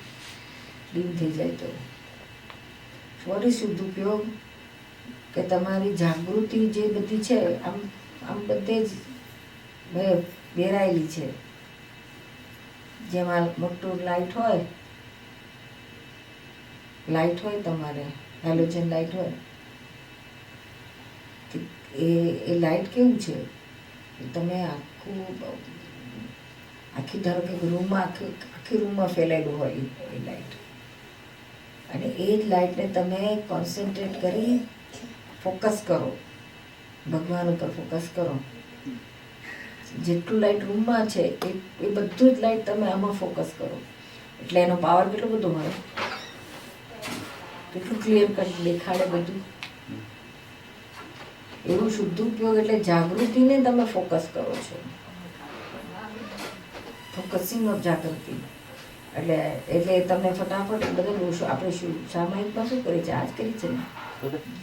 ડીમ થઈ જાય તો. સોરી, શુદ્ધ ઉપયોગ કે તમારી જાગૃતિ જે બધી છે આમ આમ બધે જ વેરાયેલી છે. જેમાં મોટું લાઇટ હોય તમારે હેલોજન લાઇટ હોય, એ લાઇટ કેવું છે, તમે આખી ધારો કે રૂમમાં આખી રૂમમાં ફેલાયેલું હોય એ લાઇટ, અને એ જ લાઇટને તમે કોન્સન્ટ્રેટ કરી ફોકસ કરો, ભગવાન ઉપર ફોકસ કરો. જેટલું લાઇટ રૂમમાં છે એ બધું જ લાઇટ તમે આમાં ફોકસ કરો, એટલે એનો પાવર કેટલો બધો હોય. કેટલું ક્લિયર કટ દેખાડે બધું. એવું શુદ્ધ ઉપયોગ એટલે જાગૃતિને તમે ફોકસ કરો છો, ફોકસિંગ ઓફ જાગૃતિ. એટલે એટલે તમને ફટાફટ બધા દોષો આપણે શું સામાયિકમાં શું કરીએ છીએ, આજ કરી છે ને,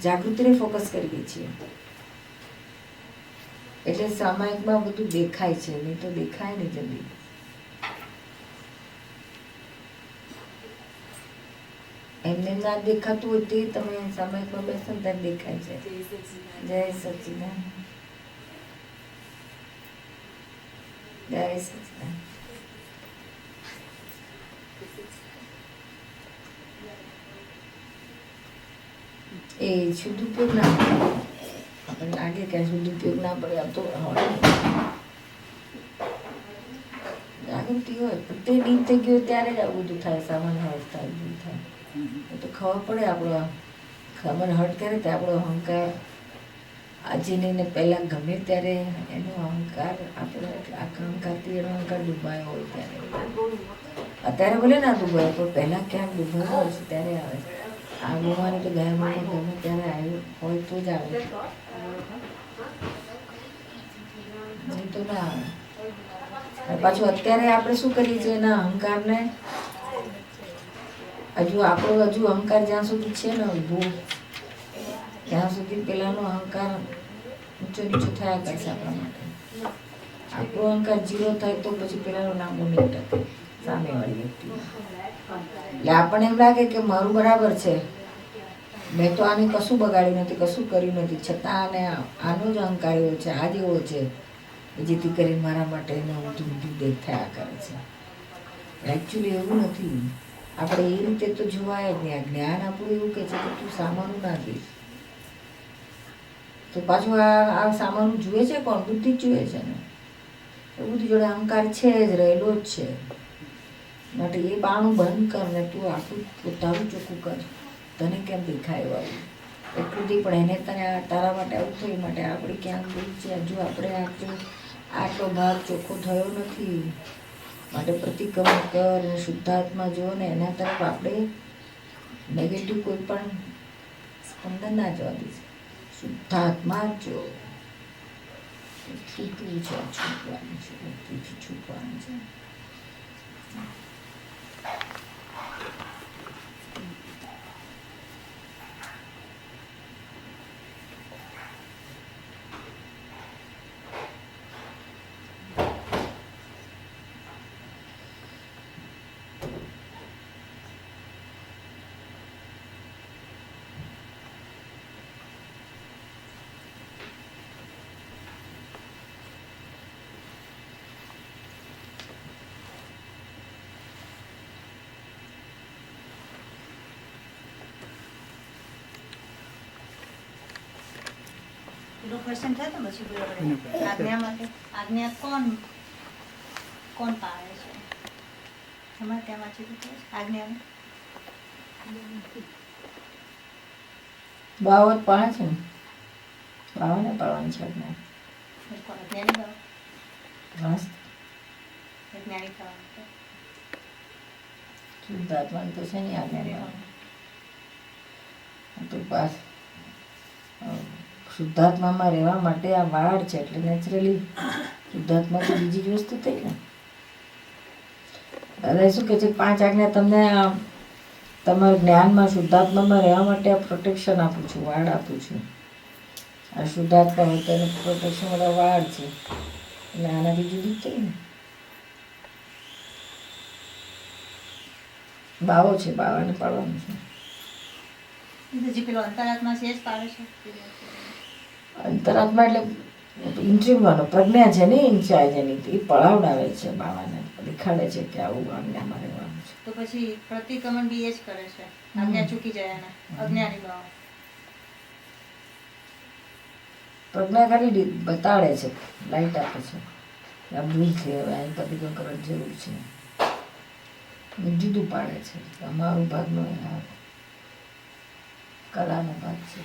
જાગૃતિને ફોકસ કરીએ છીએ. એટલે સામાયિકમાં બધું દેખાય છે, નહીં તો દેખાય નહીં જલ્દી. એમને ના દેખાતું હોય તે તમે સામાયિકમાં બેસો ને ત્યારે દેખાય છે. જય સચિદાન, જય સચિદાન. એ શુદ્ધ ઉપયોગ ના પડે, આપણને લાગે કે શુદ્ધ ઉપયોગ ના પડે, આમ તો જાગૃતિ હોય પણ તે ડીપ થઈ ગયો ત્યારે જ આવું બધું થાય, સામાન્ય અવસ્થા બધું થાય. એ તો ખબર પડે આપણો સામાન્ય હટ કરે તો આપણો અહંકાર આજે નહીં ને પહેલાં ગમે ત્યારે એનો અહંકાર આપણો અહંકારથી એનો અહંકાર ડૂબાયો હોય ત્યારે. અત્યારે ભલે ના ડૂબાયો પણ પહેલાં ક્યાંક ડૂબાયો હશે ત્યારે આવે. આ ગુમાની તો ગયા ગમે ત્યારે આવ્યું હોય તો જ આવે, નહીં તો ના આવે. પાછું અત્યારે આપણે શું કરીએ છીએ એના અહંકારને હજુ અહંકાર જ્યાં સુધી છે ને ઊભું ત્યાં સુધી પેલાનો અહંકાર ઊંચો નીચો થયા કરશે આપણા માટે. આપણો અહંકાર 0 થાય તો પછી પેલાનો નામો નહીં ટકે સામેવાળી વ્યક્તિ. એટલે આપણને એમ લાગે કે મારું બરાબર છે, મેં તો આને કશું બગાડ્યું નથી, કશું કર્યું નથી, છતાં આને આનો જ અહંકાર એવો છે, આ જ એવો છે, જેથી કરીને મારા માટે એને ઊંધું ઊંધું દેખાયા કરે છે. એકચ્યુઅલી એવું નથી. આપણે એ રીતે તો જોવાય જ નહીં. આ જ્ઞાન આપણું એવું કહે છે કે તું સામાનું ના દઈશ. તો પાછું આ સામાનું જુએ છે કોણ? બુદ્ધિ જ જુએ છે ને. એ બુદ્ધિ જોડે અહંકાર છે જ, રહેલો જ છે. માટે એ બાણું બંધ કર ને તું આટલું પોતાનું ચોખ્ખું કર. તને કેમ દેખાય વાળું એટલું દી, પણ એને તને તારા માટે આવું થયું માટે આપણે ક્યાંક ભૂલ છે. હજુ આપણે આટલો ભાગ ચોખ્ખો થયો નથી. માટે પ્રતિક્રમણ કર, શુદ્ધાત્મા જો ને એના તરફ આપણે નેગેટિવ કોઈ પણ સ્પંદન ના જવા દઈશું. શુદ્ધાત્મા જો છૂટવું છે, છૂટવાનું છે, વ્યક્તિથી છૂટવાનું છે. પેલો ક્વેશ્ચન થયો તો પછી પૂરો કરે. આજ્ઞા માટે આજ્ઞા કોણ પાળે છે? તમારે ત્યાં વાંચી આજ્ઞા બાવત પાડે છે ને, બાવાને પાડવાની છે આજ્ઞા. જ્ઞાની બાબા બસ જ્ઞાની થવાનું શુદ્ધાત્માની તો છે નહીં આજ્ઞા. તો પાસ શુદ્ધાત્મામાં રહેવા માટે આ વાડ છે એટલે નેચરલી શુદ્ધાત્મા તો બીજી જ વસ્તુ થઈ ને. દાદા શું કહે છે, 5 આજ્ઞા તમને તમારા જ્ઞાનમાં શુદ્ધાત્મામાં રહેવા માટે આ પ્રોટેક્શન આપું છું, વાડ આપું છું. આ શુદ્ધાત્મા હોય તો એનું પ્રોટેક્શન વાળા વાડ છે એટલે આનાથી જુદી જ થઈ ને. બાવો છે, બાવાને પાડવાનું છે. હજી પેલો અંતરાત્મા છે જ પાડે છે. અંતરાત્મા એટલે ઇન્ટ્રીવાનો પ્રજ્ઞા છે ને, ઇન્ચાર્જ એની એ પળાવડાવે છે બાવાને, દેખાડે છે કે આવું આજ્ઞામાં રહેવાનું છે. તો પછી પ્રતિક્રમણ બી એ જ કરે છે, આજ્ઞા ચૂકી જાય એના અજ્ઞાની બાવા. પ્રજ્ઞા ખાલી બતાડે છે, લાઈટ આપે છે, આ ભૂલ છે, હવે અહીં પ્રતિક્રમણ કરવાની જરૂર છે, જુદું પાડે છે. અમારો ભાગનો આ કલાનો ભાગ છે.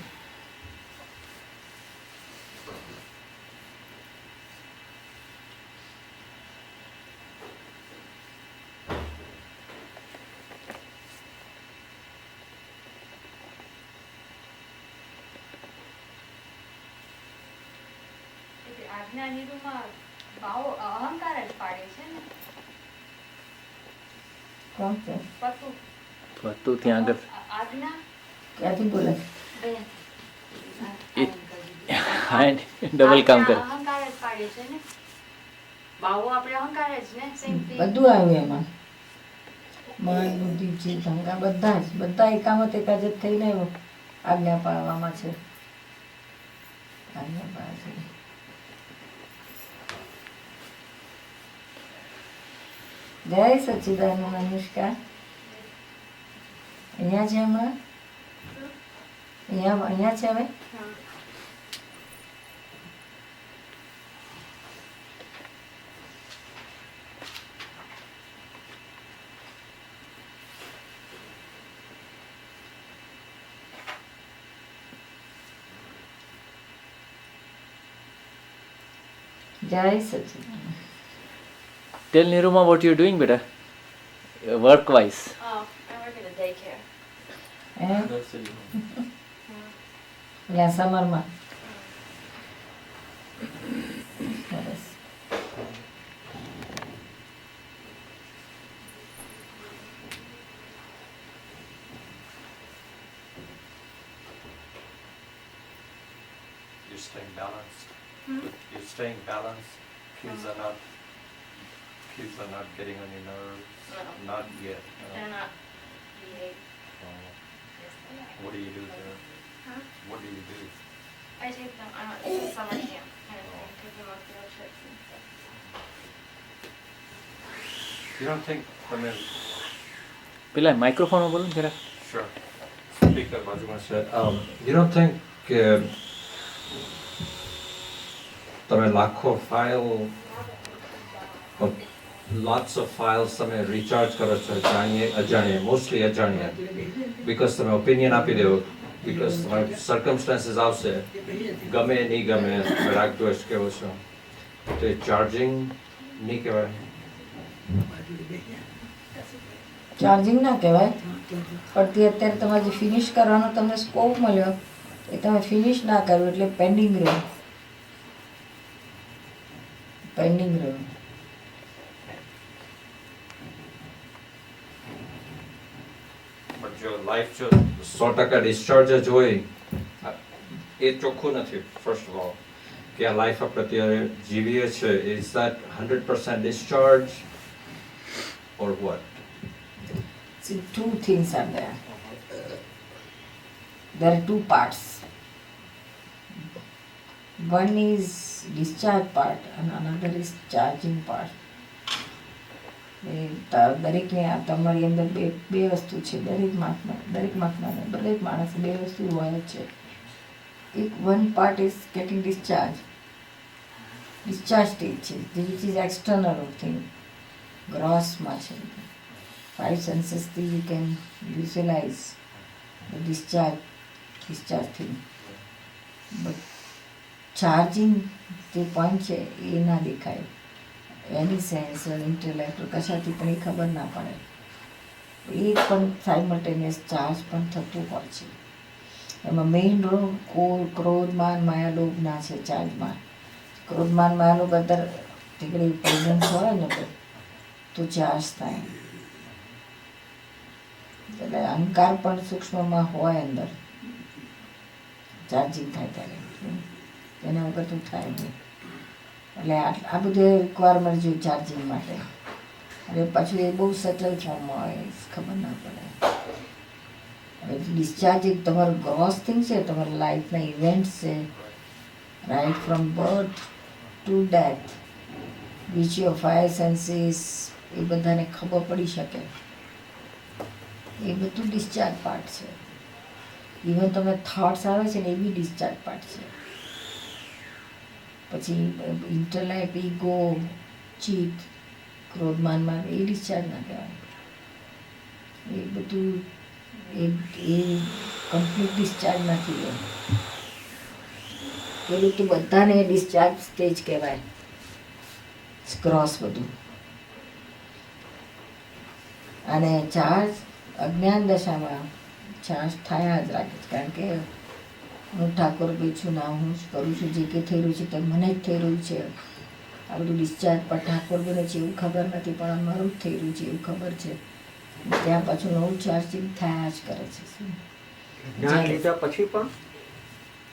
આજ્ઞા નિરૂમાં ભાવ અહંકાર જ પાડે છે ને કોણ છે પતુ તું ત્યાં આગળ આજ્ઞા ક્યાંથી બોલે બે ડબલ કામ કરે. અહંકાર જ પાડે છે ને ભાવો આપણે અહંકાર જ ને સેમ થિંગ બધું આવ્યું એમાં મન બુદ્ધિ ચિત્ત અહંકાર બધા એકામત એકાજત થઈને આજ્ઞા પાળવામાં છે આજ્ઞા પાળે છે જય સચ્ચિદાનંદ અનુષ્કા અહીંયા છે હમણાં અહીંયા છે હવે જય સચ્ચિદાનંદ ટેલ નિરૂમા વોટ યુ ડુઈંગ બેટા work wise. I work in a daycare. હે એટલે સમરમાં સરસ You're staying balanced. You're staying balanced. Kids are not getting on your nerves. Not yet. They're not behave. What do you do there? Huh? What do you do? I take them. It's a summer camp kind of thing. Take them on field trips and stuff. You don't think, I mean, પેલા માઇક્રોફોનમાં બોલો ને જરા. sure. Speaker બાજુમાં છે. You don't think તમે લાખો file lots of files તમે recharge કરો છો જાણીએ અજાણીએ મોસ્ટલી અજાણીએ બીકોઝ તમે ઓપિનિયન આપી દેવો બીકોઝ તમારે સર્કમસ્ટાન્સીસ આવશે ગમે નહીં ગમે તમે રાગ દ્વેષ કેવો છો તો એ ચાર્જિંગ નહીં કહેવાય. ચાર્જિંગ ના કહેવાય પણ તે અત્યારે તમારે જે ફિનિશ કરવાનો તમને સ્કોપ મળ્યો એ તમે ફિનિશ ના કર્યું એટલે પેન્ડિંગ રહ્યું બટ જો લાઈફ જો 100% ડિસ્ચાર્જ જ હોય એ ચોખ્ખું નથી ફર્સ્ટ ઓફ ઓલ કે આ લાઈફ આપણે અત્યારે જીવીએ છે is that 100% discharge or vote? See, two things are there. There are two parts. One is discharge part and another is charging part. દરેકને આ તમારી અંદર બે વસ્તુ છે દરેક માણસ બે વસ્તુ હોય જ છે એક one part is getting discharge stage છે વિચ ઇઝ એક્સટર્નલ થિંગ ગ્રોસમાં છે five senses you can visualize the discharge thing but charging the point છે એ ના દેખાય એની સેન્સ ઇન્ટેલેક્ટ કશાથી પણ એ ખબર ના પડે એ પણ સાઇમલ્ટેનિયસ ચાર્જ પણ થતું હોય છે એમાં મેઇન રોલ ક્રોધમાન માયાલોભના છે ચાર્જમાં ક્રોધમાન માયાલોભ અંદર તીકડી પ્રેઝન્સ હોય ને તો ચાર્જ થાય એટલે અહંકાર પણ સૂક્ષ્મમાં હોય અંદર ચાર્જિંગ થાય ત્યારે એના વગર તો થાય નહીં એટલે આ બધું રિક્વાયરમેન્ટ જોઈએ ચાર્જિંગ માટે અને પાછું એ બહુ સટલ ફોર્મમાં હોય ખબર ના પડે હવે ડિસ્ચાર્જ એક તમારું ગ્રોસ થિંગ છે તમારા લાઈફના ઇવેન્ટ્સ છે right from birth to death which your five senses એ બધાને ખબર પડી શકે એ બધું ડિસ્ચાર્જ પાર્ટ છે ઇવન તમે થોટ્સ આવે છે ને એ બી ડિસ્ચાર્જ પાર્ટ છે પછી ઇન્ટરલેક્ટ ઈગો ચિત્ત ક્રોધમાનમાં એ ડિસ્ચાર્જ ના કહેવાય એ બધું એ કમ્પ્લીટ ડિસ્ચાર્જ નથી એ પેલું તો બધાને ડિસ્ચાર્જ સ્ટેજ કહેવાય ક્રોસ બધું અને ચાર્જ અજ્ઞાન દશામાં ચાર્જ થયા જ રાખે છે કારણ કે હું ઠાકોરભાઈ છું, ના હું જ કરું છું, જે કંઈ થઈ રહ્યું છે તે મને જ થઈ રહ્યું છે. આ બધું ડિસ્ચાર્જ પણ ઠાકોરભાઈને છે એવું ખબર નથી, પણ અમારું જ થઈ રહ્યું છે એવું ખબર છે. ત્યાં પાછું નવું ચાર્જિંગ થયા જ કરે છે. શું જ્ઞાન લીધા પછી પણ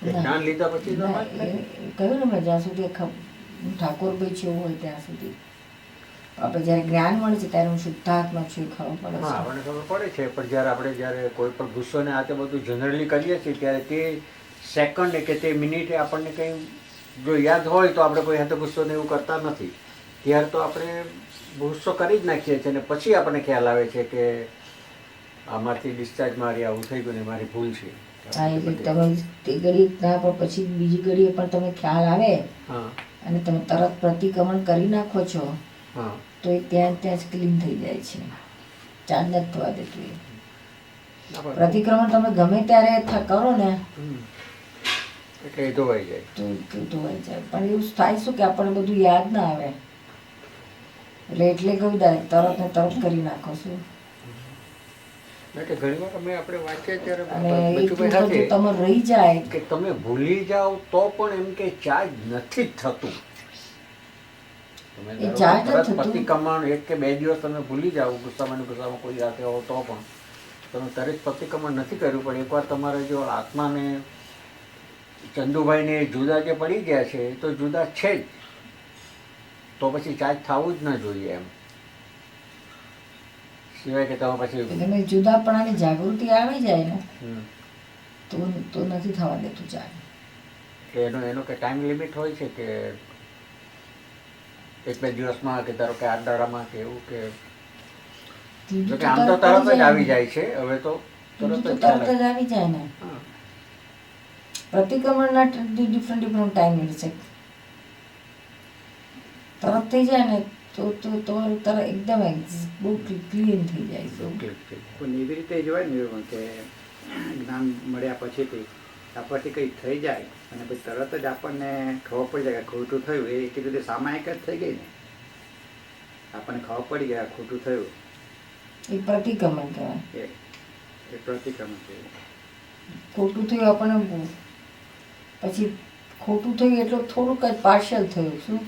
જ્ઞાન લીધા પછી તો વાત ના, એ કહ્યું ને મેં, જ્યાં સુધી હું ઠાકોરભાઈ છે એવું હોય ત્યાં સુધી. આપણે જ્યારે જ્ઞાન મળે છે ત્યારે હું શુદ્ધાત્મા છું એ ખબર પડે હા, છે. આપણને ખબર પડે છે. પણ જ્યારે કોઈ પણ ગુસ્સો ને આ તે બધું જનરલી કરીએ છીએ ત્યારે તે સેકન્ડ કે તે મિનિટે આપણને કંઈ જો યાદ હોય તો આપણે કોઈ હાથે ગુસ્સો ને એવું કરતા નથી. ત્યારે તો આપણે ગુસ્સો કરી જ નાખીએ છીએ અને પછી આપણને ખ્યાલ આવે છે કે આમાંથી ડિસ્ચાર્જ મારી આવું થઈ ગયું ને મારી ભૂલ છે. હા, એટલે તમે તે ઘડીએ ના પણ પછી બીજી ઘડીએ પણ તમે ખ્યાલ આવે હા અને તમે તરત પ્રતિક્રમણ કરી નાખો છો હા તો એ ત્યાં જ ક્લીન થઈ જાય છે. ચાર્જ નથી થવા દેતું એ. ના પણ પ્રતિક્રમણ તમે ગમે ત્યારે કરો ને એટલે એ ધોવાઈ જાય. તો ધોવાઈ જાય. પણ એવું થાય શું કે આપણને બધું યાદ ના આવે એટલે કહ્યું તરત ને તરત કરી નાખો છું. એટલે ઘણી વાર આપણે વાંચીએ ત્યારે અને એક બચુભાઈ બધું સાથે તમે રહી જાય કે તમે ભૂલી જાઓ તો પણ એમ કે ચાર્જ નથી જ થતું. તમે એ ધારો ચાર્જ કે જ તરત થતું. પ્રતિક્રમણ 1 કે 2 દિવસ તમે ભૂલી જાઓ ગુસ્સામાં કોઈ સાથે હો તો પણ તમે તરત પ્રતિક્રમણ નથી કર્યું. પણ એકવાર તમારે જો આત્માને ચંદુભાઈને જુદા જે પડી ગયા છે એ તો જુદા છે જ, તો પછી ચાર્જ થવું જ ન જોઈએ એમ. સિવાય કે તમે પછી એટલે જુદાપણાની જાગૃતિ આવી જાય ને હમ. તો નથી થવા દેતું ચાર્જ. એટલે એનો કે ટાઈમ લિમિટ હોય છે કે 1-2 દિવસમાં કે ધારો કે 8 દાડામાં કે એવું કે જો કે આમ તો તરત જ આવી જાય છે હવે તો તરત જ તરત જ આવી જાય ને. હા. પ્રતિક્રમણના ડિફરન્ટ ટાઈમ છે. તરત થઈ જાય ને તો તમારું તરત એકદમ બહુ ક્લીન થઈ જાય છે. Okay okay. પણ એવી રીતે જોવાય ને કે જ્ઞાન મળ્યા પછીથી આપણથી કંઈ થઈ જાય અને પછી તરત જ આપણને ખબર પડી જાય કે ખોટું થયું એ એક રીતે સામાયિક જ થઈ ગઈ ને. આપણને ખબર પડી ગયા ખોટું થયું એ પ્રતિક્રમણ કહેવાય. એ પ્રતિક્રમણ છે. ખોટું થયું આપણને પછી ખોટું થયું એટલું થોડુંક જ પાર્શિયલ થયું. શું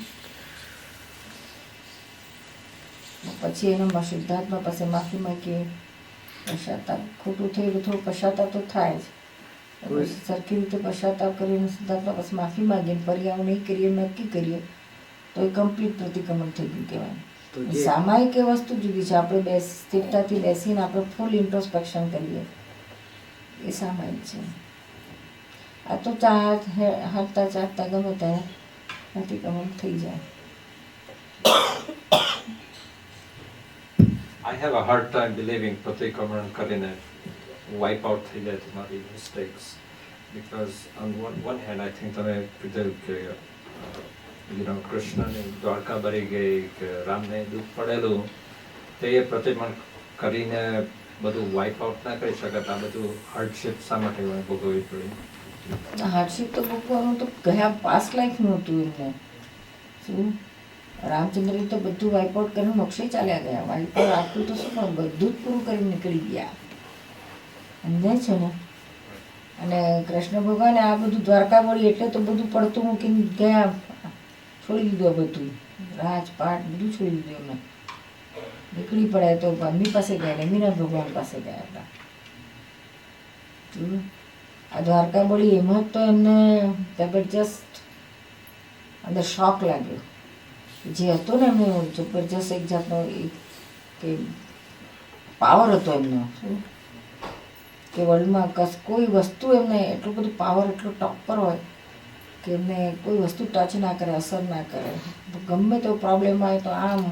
પછી એનામાં શુદ્ધાત્મા પાસે માફી માંગીએ, પશ્ચાતાપ. ખોટું થયું એટલે થોડું પશ્ચાતાપ તો થાય જ. પછી સરખી રીતે પશ્ચાતાપ કરીને શુદ્ધાત્મા પાસે માફી માંગીએ, ફરી આવું નહીં કરીએ, નક્કી કરીએ તો એ કમ્પ્લીટ પ્રતિક્રમણ થઈ ગયું કહેવાય. સામાયિક એ વસ્તુ જુદી છે. આપણે સ્થિરતાથી બેસીને આપણે ફૂલ ઇન્ટ્રોસ્પેક્શન કરીએ એ સામાયિક છે. આ તો હાંકતા ચાકતા ગમે ત્યારે પ્રતિક્રમણ થઈ જાય. I have a hard time believing પ્રતિક્રમણ કરીને wipe out થઈ જાય તમારી mistakes, because on one hand I think તમે કીધું કે કૃષ્ણની દ્વારકા ભરી ગઈ કે રામને દુઃખ પડેલું તે પ્રતિક્રમણ કરીને બધું વાઇપ આઉટ ના કરી શકત. આ બધું હાર્ડશિપ શા માટે ભોગવવી પડી? હાર્ડશીપ તો ભોગવવાનું તો ગયા પાસ્ટ લાઈફનું હતું એમને. શું રામચંદ્ર તો બધું વાઇપઆઉટ કરીને મોક્ષે ચાલ્યા ગયા. વાઇપઆઉટ આટલું તો શું પણ બધું જ પૂરું કરીને નીકળી ગયા. સમજાય છે ને. અને કૃષ્ણ ભગવાને આ બધું દ્વારકા વળી એટલે તો બધું પડતું મૂકીને ગયા, છોડી દીધું. આ બધું રાજપાટ બધું છોડી દીધું એમને. નીકળી પડ્યા તો મમ્મી પાસે ગયા, નેમિનાથ ભગવાન પાસે ગયા હતા. આ દ્વારકા વળી એમાં તો એમને જબરજસ્ત અંદર શોક લાગ્યો. જે હતો ને એમનો જબરજસ્ત એક જાતનો કે પાવર હતો એમનો. શું કે વર્લ્ડમાં કોઈ વસ્તુ એમને એટલું બધું પાવર, એટલો ટોપ પર હોય કે એમને કોઈ વસ્તુ ટચ ના કરે, અસર ના કરે. ગમે તેવો પ્રોબ્લેમ આવે તો આમ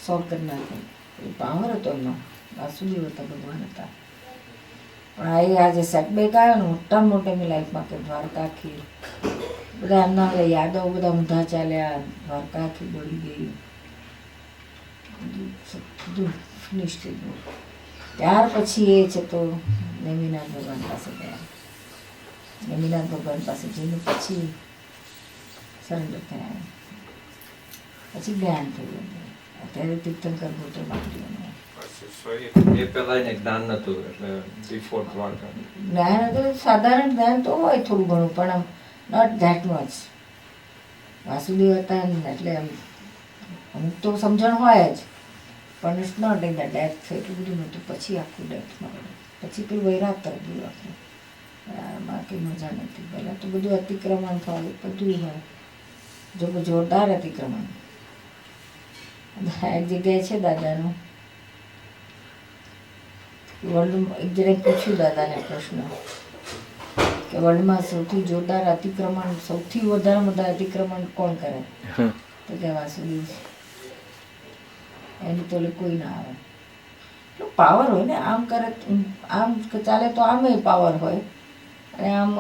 સોલ્વ કરી નાખે. એ પાવર હતો એમનો. વાસુદેવ હતા, ભગવાન હતા. પણ આજે સેટબેક આવ્યો ને મોટા મોટા એમની લાઈફમાં કે દ્વારકા આખી બધા એમના યાદવ બધા ઊંધા ચાલ્યા, દ્વારકા આખી બળી ગઈ, બધું ફિનિશ થઈ ગયું. ત્યાર પછી એ છે તો નેમિનાથ ભગવાન પાસે ગયા. નેમિનાથ ભગવાન પાસે જઈને પછી સરેન્ડર થયા. પછી જ્ઞાન થયું. અત્યારે તીર્થંકર ગોત્ર બાકી. So એ પહેલા એને જ્ઞાન નહોતું એટલે બિફોર દ્વારકા. જ્ઞાન હતું સાધારણ જ્ઞાન તો હોય થોડું ઘણું પણ આમ નોટ ધેટ મચ. વાસુદેવ હતા ને એટલે આમ અમુક તો સમજણ હોય જ પણ it's not in the depth એટલું બધું નહોતું. પછી આખું ડેપ્થમાં પછી પેલું વૈરાગ તરફ ગયું આપણે. આમાં કંઈ મજા નથી. પહેલાં તો બધું અતિક્રમણ થાય બધું હોય જો જોરદાર અતિક્રમણ. એક જગ્યાએ છે દાદાનું વર્લ્ડ એક જણે પૂછ્યું દાદાને પ્રશ્ન કે વર્લ્ડમાં સૌથી જોરદાર અતિક્રમણ સૌથી વધારે અતિક્રમણ કોણ કરે તો કે વાસુદેવ. એની તો કોઈ ના આવે. એટલું પાવર હોય ને આમ કરે આમ ચાલે તો આમે પાવર હોય અને આમ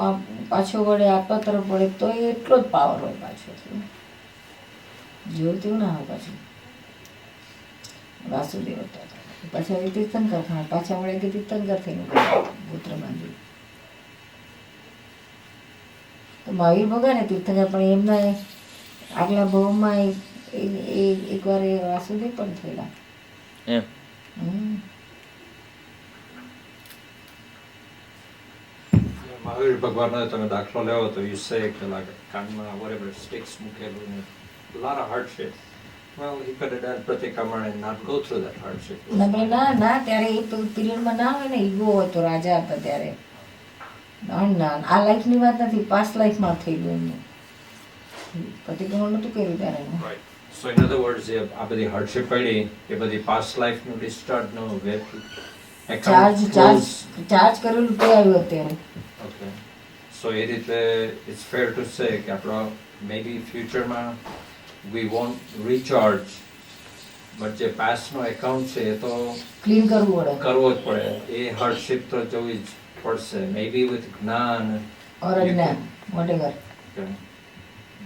પાછો વળે આત્મા તરફ વળે તો એટલો જ પાવર હોય પાછો. જેવું તેવું ના હોય પાછું. વાસુદેવ હતા પાછા તીર્થંકર થાય પાછા વળે કે તીર્થંકર થઈને પુત્ર બાંધ્યું. તો મહાવીર ભગવાન તીર્થંકર પણ એમના આગલા ભાવમાં એકવાર એ વાસુદેવ પણ થયેલા. મહાવીર ભગવાનનો તમે દાખલો લેવો તો યુ સે કે લાગે કાનમાં whatever sticks મૂકેલું ને a lot of hardship. Well, he could have done પ્રતિક્રમણ and not go through that hardship. ના ત્યારે એ પીરિયડમાં ના હોય ને ઈગો હોય તો રાજા હતા ત્યારે. ના આ લાઈફની વાત નથી પાસ્ટ લાઈફમાં થયેલું એમનું પ્રતિક્રમણ નહોતું કર્યું ત્યારે. Right. So in other words, આ બધી hardship પડી એ બધી past life નું discharge નો ચાર્જ કરેલું તે આવ્યું અત્યારે. Okay. So એ રીતે it's fair to say કે આપણો maybe future માં we won't recharge but જે past નો account છે એ તો ક્લીન કરવું પડે. કરવો જ પડે. એ hardship તો જોવી જ પડશે. Maybe with જ્ઞાન ઓર અજ્ઞાન whatever. Okay.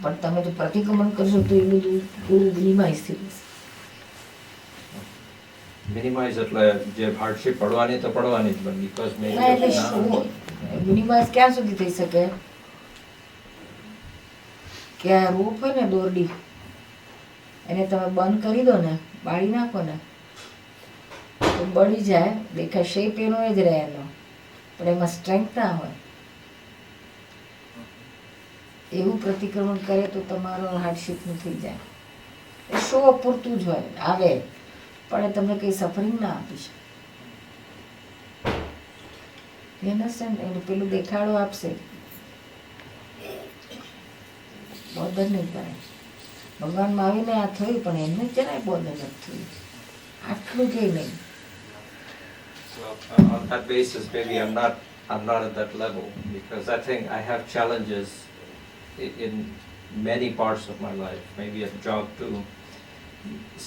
પણ તમે જો પ્રતિક્રમણ કરશો તો એ બધું પૂરું મિનિમાઇઝ થઈ જશે. મિનિમાઇઝ એટલે જે hardship પડવાની તો પડવાની જ પણ because ના એટલે શું મિનિમાઇઝ ક્યાં સુધી થઈ શકે કે આ રૂપ હોય ને દોરડી એને તમે બંધ કરી દો ને બાળી નાખો ને તો બળી જાય દેખાય શેપ એનો જ રહે એનો પણ એમાં સ્ટ્રેન્થ ના હોય. એવું પ્રતિક્રમણ કરે તો તમારો હાર્ડશીપનું થઈ જાય. એ શો પૂરતું જ હોય આવે પણ એ તમને કંઈ સફરિંગ ના આપી શકે. એટલે પેલું દેખાડો આપશે બોધન નહીં કરે. ભગવાનમાં આવીને આ થયું પણ એમને જરાય બોધન નથી થયું. આટલું કંઈ નહીં. Well, on that basis, maybe I'm not at that level because I think I have challenges in many parts of my life. Maybe at job too.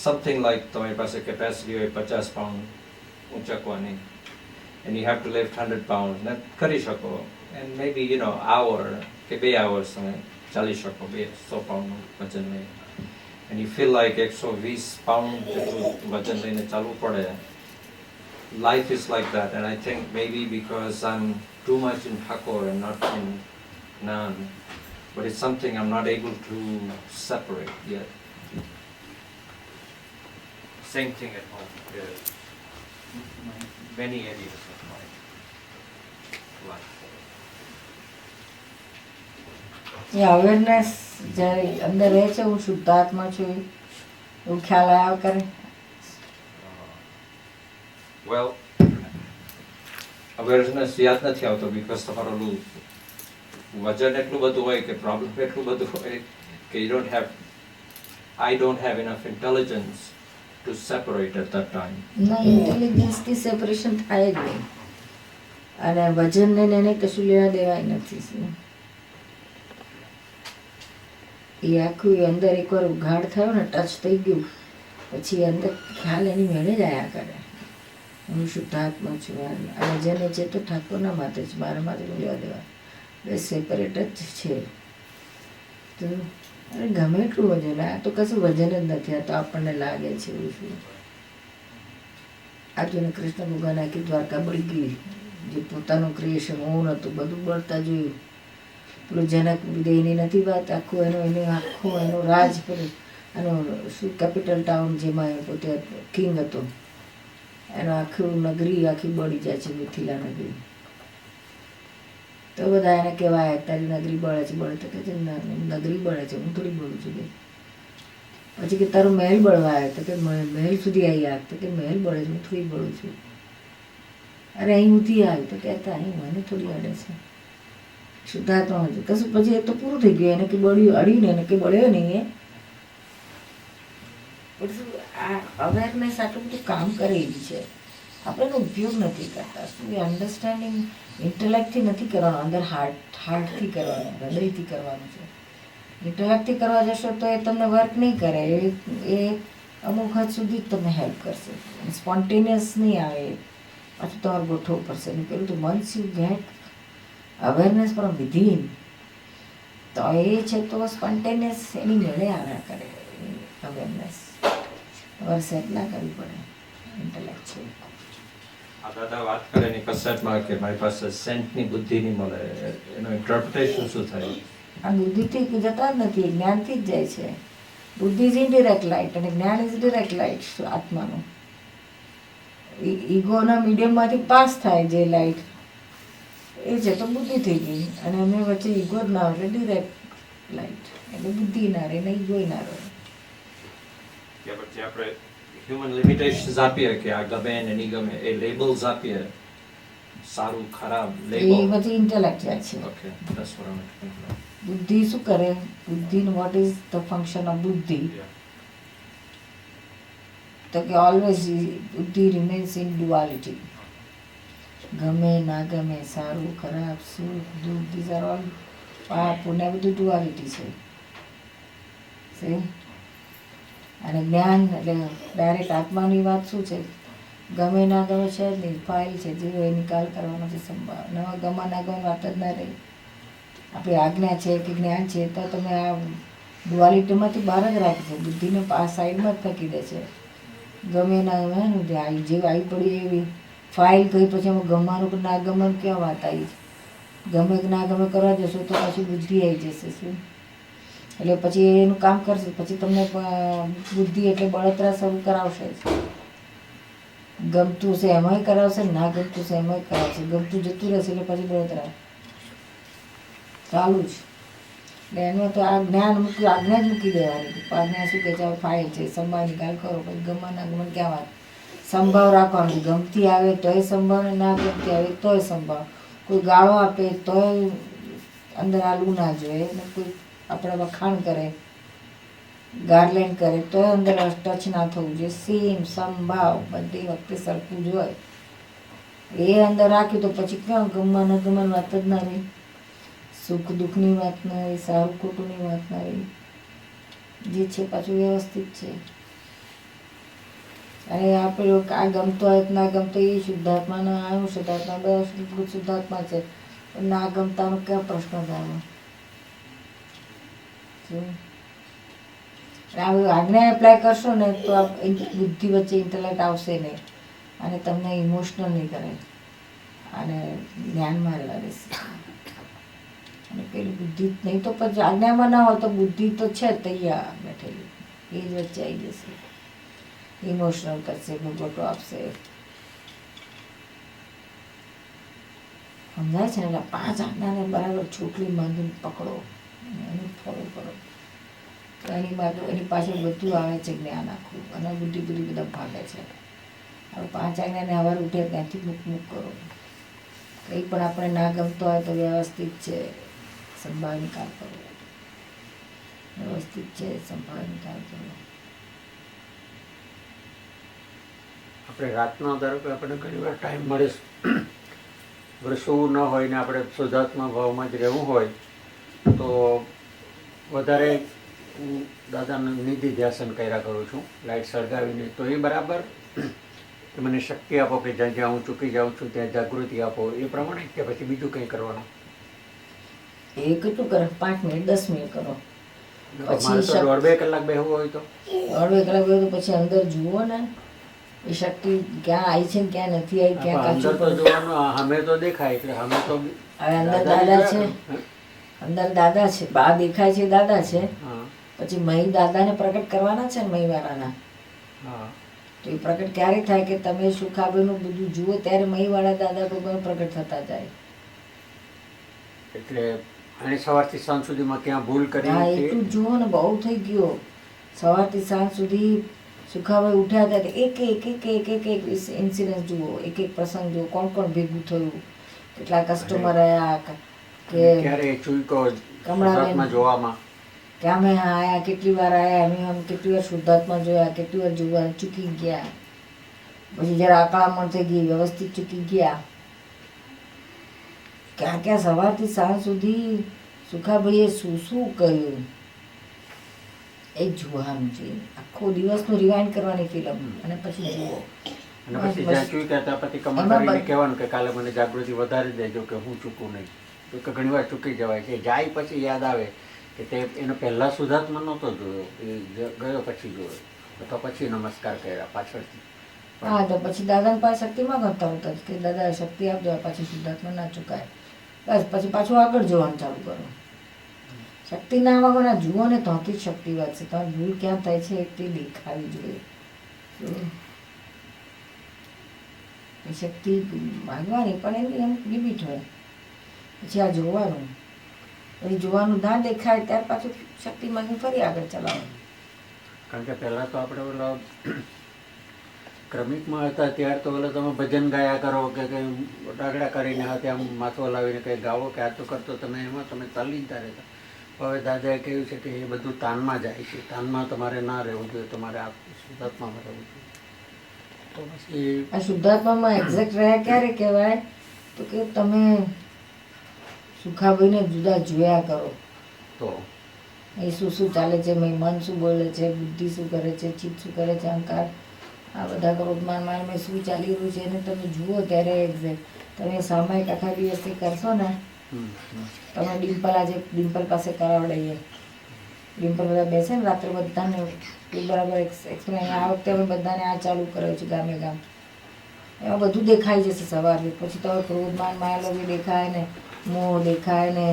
Something like તમારી પાસે capacity હોય 50 pound ઊંચકવાની and you have to lift 100 pounds. ને કરી શકો and maybe hour કે 2 hours તમે ચાલી શકો 100 pound નું વજન લઈને and you feel like 120 pound જેટલું વજન લઈને ચાલવું પડે. Life is like that and I think maybe because I'm too much in Hakor and not in Gnan, but it's something I'm not able to separate yet. Same thing at home. Many areas of my life. A awareness જ્યારે અંદર રહે છે હું શુદ્ધાત્મા છું એવું ખ્યાલ આવ્યા કરે. Well, awareness યાદ નથી આવતો because તમારું વજન એટલું બધું હોય કે પ્રોબ્લેમ એટલું બધું હોય કે I don't have enough intelligence to separate at that time. ના ઇન્ટેલિજન્સથી સેપરેશન થાય જ નહીં અને વજનને એને કશું લેવા દેવાય નથી. એ આખું અંદર એકવાર ઉઘાડ થયો ને ટચ થઈ ગયું પછી અંદર ખ્યાલ એની મેળે જ આવ્યા કરે હું શુદ્ધાત્મા છું આ વજન છે તો ઠાકોરના માથે જ મારા માથે લેવા દેવા બે સેપરેટ જ છે. તો અરે ગમે એટલું વજન આ તો કશું વજન જ નથી. આ તો આપણને લાગે છે એવું શું. આ જોઈને કૃષ્ણ ભગવાન આખી દ્વારકા બળી ગઈ જે પોતાનું ક્રિએશન હું હતું બધું બળતા જોયું. પેલું જનક દેહની નથી વાત આખું એનો રાજ પેલું એનો શું કેપિટલ ટાઉન જેમાં એ પોતે કિંગ હતો એનો આખું નગરી આખી બળી જાય છે, મિથિલા નગરી. તો બધા એને કહેવાય તારી નગરી બળે છે, બળે તો કે છે નગરી બળે છે, હું થોડી બળું છું. કે પછી કે તારો મહેલ બળવા આવ્યો તો કે મહેલ સુધી આવી આગ તો કે મહેલ બળે છે, હું થોડી બળું છું. અરે અહીં ઊંધી આવી તો કહેતા અહીં મને થોડી અડે છે. શુદ્ધાત્મા છે કશું પછી એ તો પૂરું થઈ ગયું. એને કે બળ્યું અડ્યું ને એને કે બળ્યો નહીં એ. પછી આ અવેરનેસ આટલું બધું કામ કરે એવી છે, આપણે એનો ઉપયોગ નથી કરતા. શું એ અન્ડરસ્ટેન્ડિંગ ઇન્ટેલેક્ટથી નથી કરવાનું, અંદર હાર્ટથી કરવાનું, હૃદયથી કરવાનું છે. ઇન્ટેલેક્ટથી કરવા જશો તો એ તમને વર્ક નહીં કરે. એ અમુક હદ સુધી જ તમને હેલ્પ કરશે, સ્પોન્ટેનિયસ નહીં આવે. પાછું તમારે ગોઠવવું પડશે. એનું પેલું તો once you get awareness from within તો એ છે તો સ્પોન્ટેનિયસ એની મેળે આવ્યા કરે. અવેરનેસ તમારે સેટ ના કરવી પડે ઇન્ટેલેક્ચ્યુઅલ. આ દાદા વાત કરે એની કસરતમાં કે મારી પાસે સેન્ટની બુદ્ધિ નહીં મળે, એનું ઇન્ટરપ્રિટેશન શું થાય? આ બુદ્ધિથી જતા જ નથી, જ્ઞાનથી જ જાય છે. બુદ્ધિ ઇઝ ઇનડિરેક્ટ લાઇટ અને જ્ઞાન ઇઝ ડિરેક્ટ લાઇટ. આત્માનું ઈગોના મીડિયમમાંથી પાસ થાય જે લાઇટ એ છે તો બુદ્ધિ થઈ ગઈ. અને અમે વચ્ચે ઈગો જ ના હોય એટલે ડિરેક્ટ લાઇટ, એટલે બુદ્ધિ ના રહે ને ઈગો ના રહે. કે પછી આપણે હ્યુમન લિમિટેશન્સ આપીએ કે આ ગમે ને નહીં ગમે, એ લેબલ્સ આપીએ સારું ખરાબ એ લેબલ. પછી ઇન્ટેલેક્ટ જાય છે. Okay, that's what I'm thinking. બુદ્ધિ શું કરે? બુદ્ધિ what is the function of બુદ્ધિ? તો કે ઓલવેઝ બુદ્ધિ રિમેન્સ ઇન ડ્યુઆલિટી. ગમે ના ગમે, સારું ખરાબ, સુખ દુઃખ, ધીઝ આર ઓલ પાપ પુણ્ય, બધું ડ્યુઆલિટી છે. અને જ્ઞાન એટલે ડાયરેક્ટ આત્માની વાત શું છે? ગમે ના ગમે છે જ નહીં, ફાઇલ છે, જેવો એ નિકાલ કરવાનો છે. સંભાવ નવા ગમા ના ગમે વાત જ ના રહી. આપણી આજ્ઞા છે કે જ્ઞાન છે તો તમે આ ડ્યુઆલિટીમાંથી બહાર જ રાખે છે. બુદ્ધિને આ સાઈડમાં જ ફેંકી દે છે. ગમે ના ગમે ને આવી જેવી આવી પડી એવી ફાઇલ ગઈ પછી એમાં ગમવાનું કે ના ગમવાનું ક્યાં વાત આવી? ગમે કે ના ગમે કરવા જશો તો પછી બુદ્ધિ આવી જશે. શું એટલે પછી એનું કામ કરશે. પછી તમને બુદ્ધિ એટલે બળતરા શરૂ કરાવશે જ. ગમતું છે એમાંય કરાવશે, ના ગમતું છે એમાંય કરાવશે. ગમતું જતું રહેશે એટલે પછી બળતરા ચાલુ જ. એટલે એમાં તો આ જ્ઞાન મૂકી, આજ્ઞા જ મૂકી દેવાની. આજ્ઞા શું કહે છે? ફાઇલ છે, સંભાવ નિકાલ કરો. પછી ગમવા ના ગમવા ક્યાં વાત? સંભાવ રાખવાનો છે. ગમતી આવે તોય સંભાવ ને ના ગમતી આવે તોય સંભાવ. કોઈ ગાળો આપે તોય અંદર આલવું ના જોઈએ. ને કોઈ આપણે વખાણ કરે, ગાર્લેન્ડ કરે તોય અંદર ટચ ના થવું જોઈએ. સેમ સંભાવ બધી વખતે સરખું જ હોય. એ અંદર રાખ્યું તો પછી ક્યાં ગમવા ના ગમવાની વાત જ ના રહી. સુખ દુઃખની વાત ના રહી, સારું ખોટુંની વાત ના રહી. જે છે પાછું વ્યવસ્થિત છે. અને આપણે આ ગમતો હોય ના ગમતો એ શુદ્ધાત્માના આવ્યું. શુદ્ધાત્મા બધા શુદ્ધાત્મા છે, પણ ના ગમતાનો ક્યાં પ્રશ્ન થાય? આજ્ઞા એપ્લાય કરશો ને તો બુદ્ધિ વચ્ચે ઇન્ટેલેક્ટ આવશે નહીં અને તમને ઇમોશનલ નહીં કરે અને જ્ઞાનમાં રહેવા દેશે. અને પેલી બુદ્ધિ નહીં તો પછી આજ્ઞામાં ના હોય તો બુદ્ધિ તો છે તૈયાર બેઠેલી, એ જ વચ્ચે આવી જશે. ઇમોશનલ કરશે, ભોગવટો આપશે. સમજાય છે ને? એટલે 5 આજ્ઞાને બરાબર ચોટલી બાંધીને પકડો, એનું ફોલો કરો. તો એની પાછળ બધું આવે છે જ્ઞાન આખું. અને બુદ્ધિ બધા ભાગે છે. હવે 5 આજ્ઞાને સવારે ઉઠે ત્યાંથી મૂક કરો. કંઈ પણ આપણે ના ગમતો હોય તો વ્યવસ્થિત છે સંભાવ નિકાલ કરો. વ્યવસ્થિત છે સંભાવ નિકાલ કરો. આપણે રાતના ધારો કે આપણે ઘણી વાર ટાઈમ મળે, આપણે સૂવું ન હોય ને આપણે શુદ્ધાત્મા ભાવમાં જ રહેવું હોય તો વધારે હું દાદાનું નિધિ ધ્યાસન કર્યા કરું છું, લાઇટ સળગાવીને. તો એ બરાબર કે મને શક્તિ આપો કે જ્યાં જ્યાં હું ચૂકી જાઉં છું ત્યાં જાગૃતિ આપો, એ પ્રમાણે કે પછી બીજું કંઈ કરવાનું? એ કેટલું કરે? 5 મિનિટ 10 મિનિટ કરો. મારે તો 1.5-2 કલાક બેસવું હોય તો 1.5 કલાક બેહો તો પછી અંદર જુઓ ને એ શક્તિ ક્યાં આવી છે ને ક્યાં નથી આવી, ક્યાં અંદર કાચું તો જોવાનું, અમે તો દેખાય એટલે અમે તો હવે અંદર દાદા છે, અંદર દાદા છે, બા દેખાય છે દાદા છે. હા પછી મહી દાદાને પ્રગટ કરવાના છે ને મહીવાળાના. હા તો એ પ્રગટ ક્યારે થાય કે તમે સુખાબેનનું બધું જુઓ ત્યારે મહીવાળા દાદા ભગવાન પ્રગટ થતા જાય. એટલે અને સવારથી સાંજ સુધીમાં ક્યાં ભૂલ કરી હા કે એટલું જ જુઓ ને, બહુ થઈ ગયો. સવારથી સાંજ સુધી સુખાભાઈ ઉઠ્યા હતા એટલે એક ઇન્સિડન્સ જુઓ, એક પ્રસંગ જુઓ, કોણ કોણ ભેગું થયું, કેટલા કસ્ટમર આવ્યા, કે ક્યારે ચૂકો કમળાબેન ગુજરાતમાં જોવામાં કે અમે આયા, કેટલી વાર આયા, અમે કેટલી વાર શુદ્ધાત્મા જોયા, કેટલી વાર જોવા ચૂકી ગયા, પછી જરા અકળામણ થઈ ગઈ, વ્યવસ્થિત ચૂકી ગયા. ક્યાં ક્યાં સવારથી સાંજ સુધી સુખાભાઈએ શું શું કર્યું એ જોવાનું છે. આખો દિવસનું રિવાઇન્ડ કરવાની ફિલ્મ અને પછી જુઓ. અને પછી જ્યાં ચૂક્યા ત્યાં પછી કમર કરીને કહેવાનું કે કાલે મને જાગૃતિ વધારી દેજો કે હું ચૂકું નહીં. તો કે ઘણી વાર ચૂકી જવાય છે, જાય પછી યાદ આવે કે તે એનો પહેલાં શુદ્ધાત્મા નહોતો જોયો, એ ગયો પછી જોયો, તો પછી નમસ્કાર કર્યા પાછળથી. હા તો પછી દાદાને પાસે શક્તિ માંગતા હતા કે દાદા શક્તિ આપજો, પછી શુદ્ધાત્મા ના ચુકાય. બસ પછી પાછું આગળ જોવાનું ચાલુ કરો. શક્તિ ના માંગો ના જુઓ ને તોથી જ શક્તિ વધશે. તમારી ભૂલ ક્યાં થાય છે તે દેખાવી જોઈએ. એ શક્તિ માંગવાની પણ એની એમ લિમિટ હોય. પછી આ જોવાનું, પછી જોવાનું ના દેખાય ત્યાર પાછું શક્તિ માંગી ફરી આગળ ચલાવવાનું. કારણ કે પહેલાં તો આપણે ઓલા ક્રમિકમાં હતા ત્યારે તો ઓલા તમે ભજન ગાયા કરો કે કંઈ ડાગડા કરીને હાથે આમ માથો લાવીને કંઈ ગાવો કે આ તો કરતો તમે એમાં તમે ચાલી જતા રહેતા. હવે દાદાએ કહ્યું છે કે એ બધું તાનમાં જાય છે, તાનમાં તમારે ના રહેવું જોઈએ, તમારે આ શુદ્ધાત્મામાં રહેવું જોઈએ. તો પછી આ શુદ્ધાત્મામાં એક્ઝેક્ટ રહ્યા ક્યારે કહેવાય તો કે તમે સુખાભાઈને જુદા જોયા કરો. તો એ શું શું ચાલે છે, મન શું બોલે છે, બુદ્ધિ શું કરે છે, ચિત્ત શું કરે છે, અહંકાર, આ બધા ક્રોધમાન માનમાં શું ચાલી રહ્યું છે એને તમે જુઓ ત્યારે એક્ઝેક્ટ. તમે સામાયિક આખા દિવસથી કરશો ને, તમે ડિમ્પલ આજે ડિમ્પલ પાસે કરાવડાવીએ, ડિમ્પલ બધા બેસે ને રાત્રે બધાને બરાબર એક્સપ્લેન. આ વખતે અમે બધાને આ ચાલુ કર્યું છે ગામે ગામ. એમાં બધું દેખાઈ જશે સવારથી. પછી તમે ક્રોધમાન માયાલોભી દેખાય ને, મોહ દેખાય ને,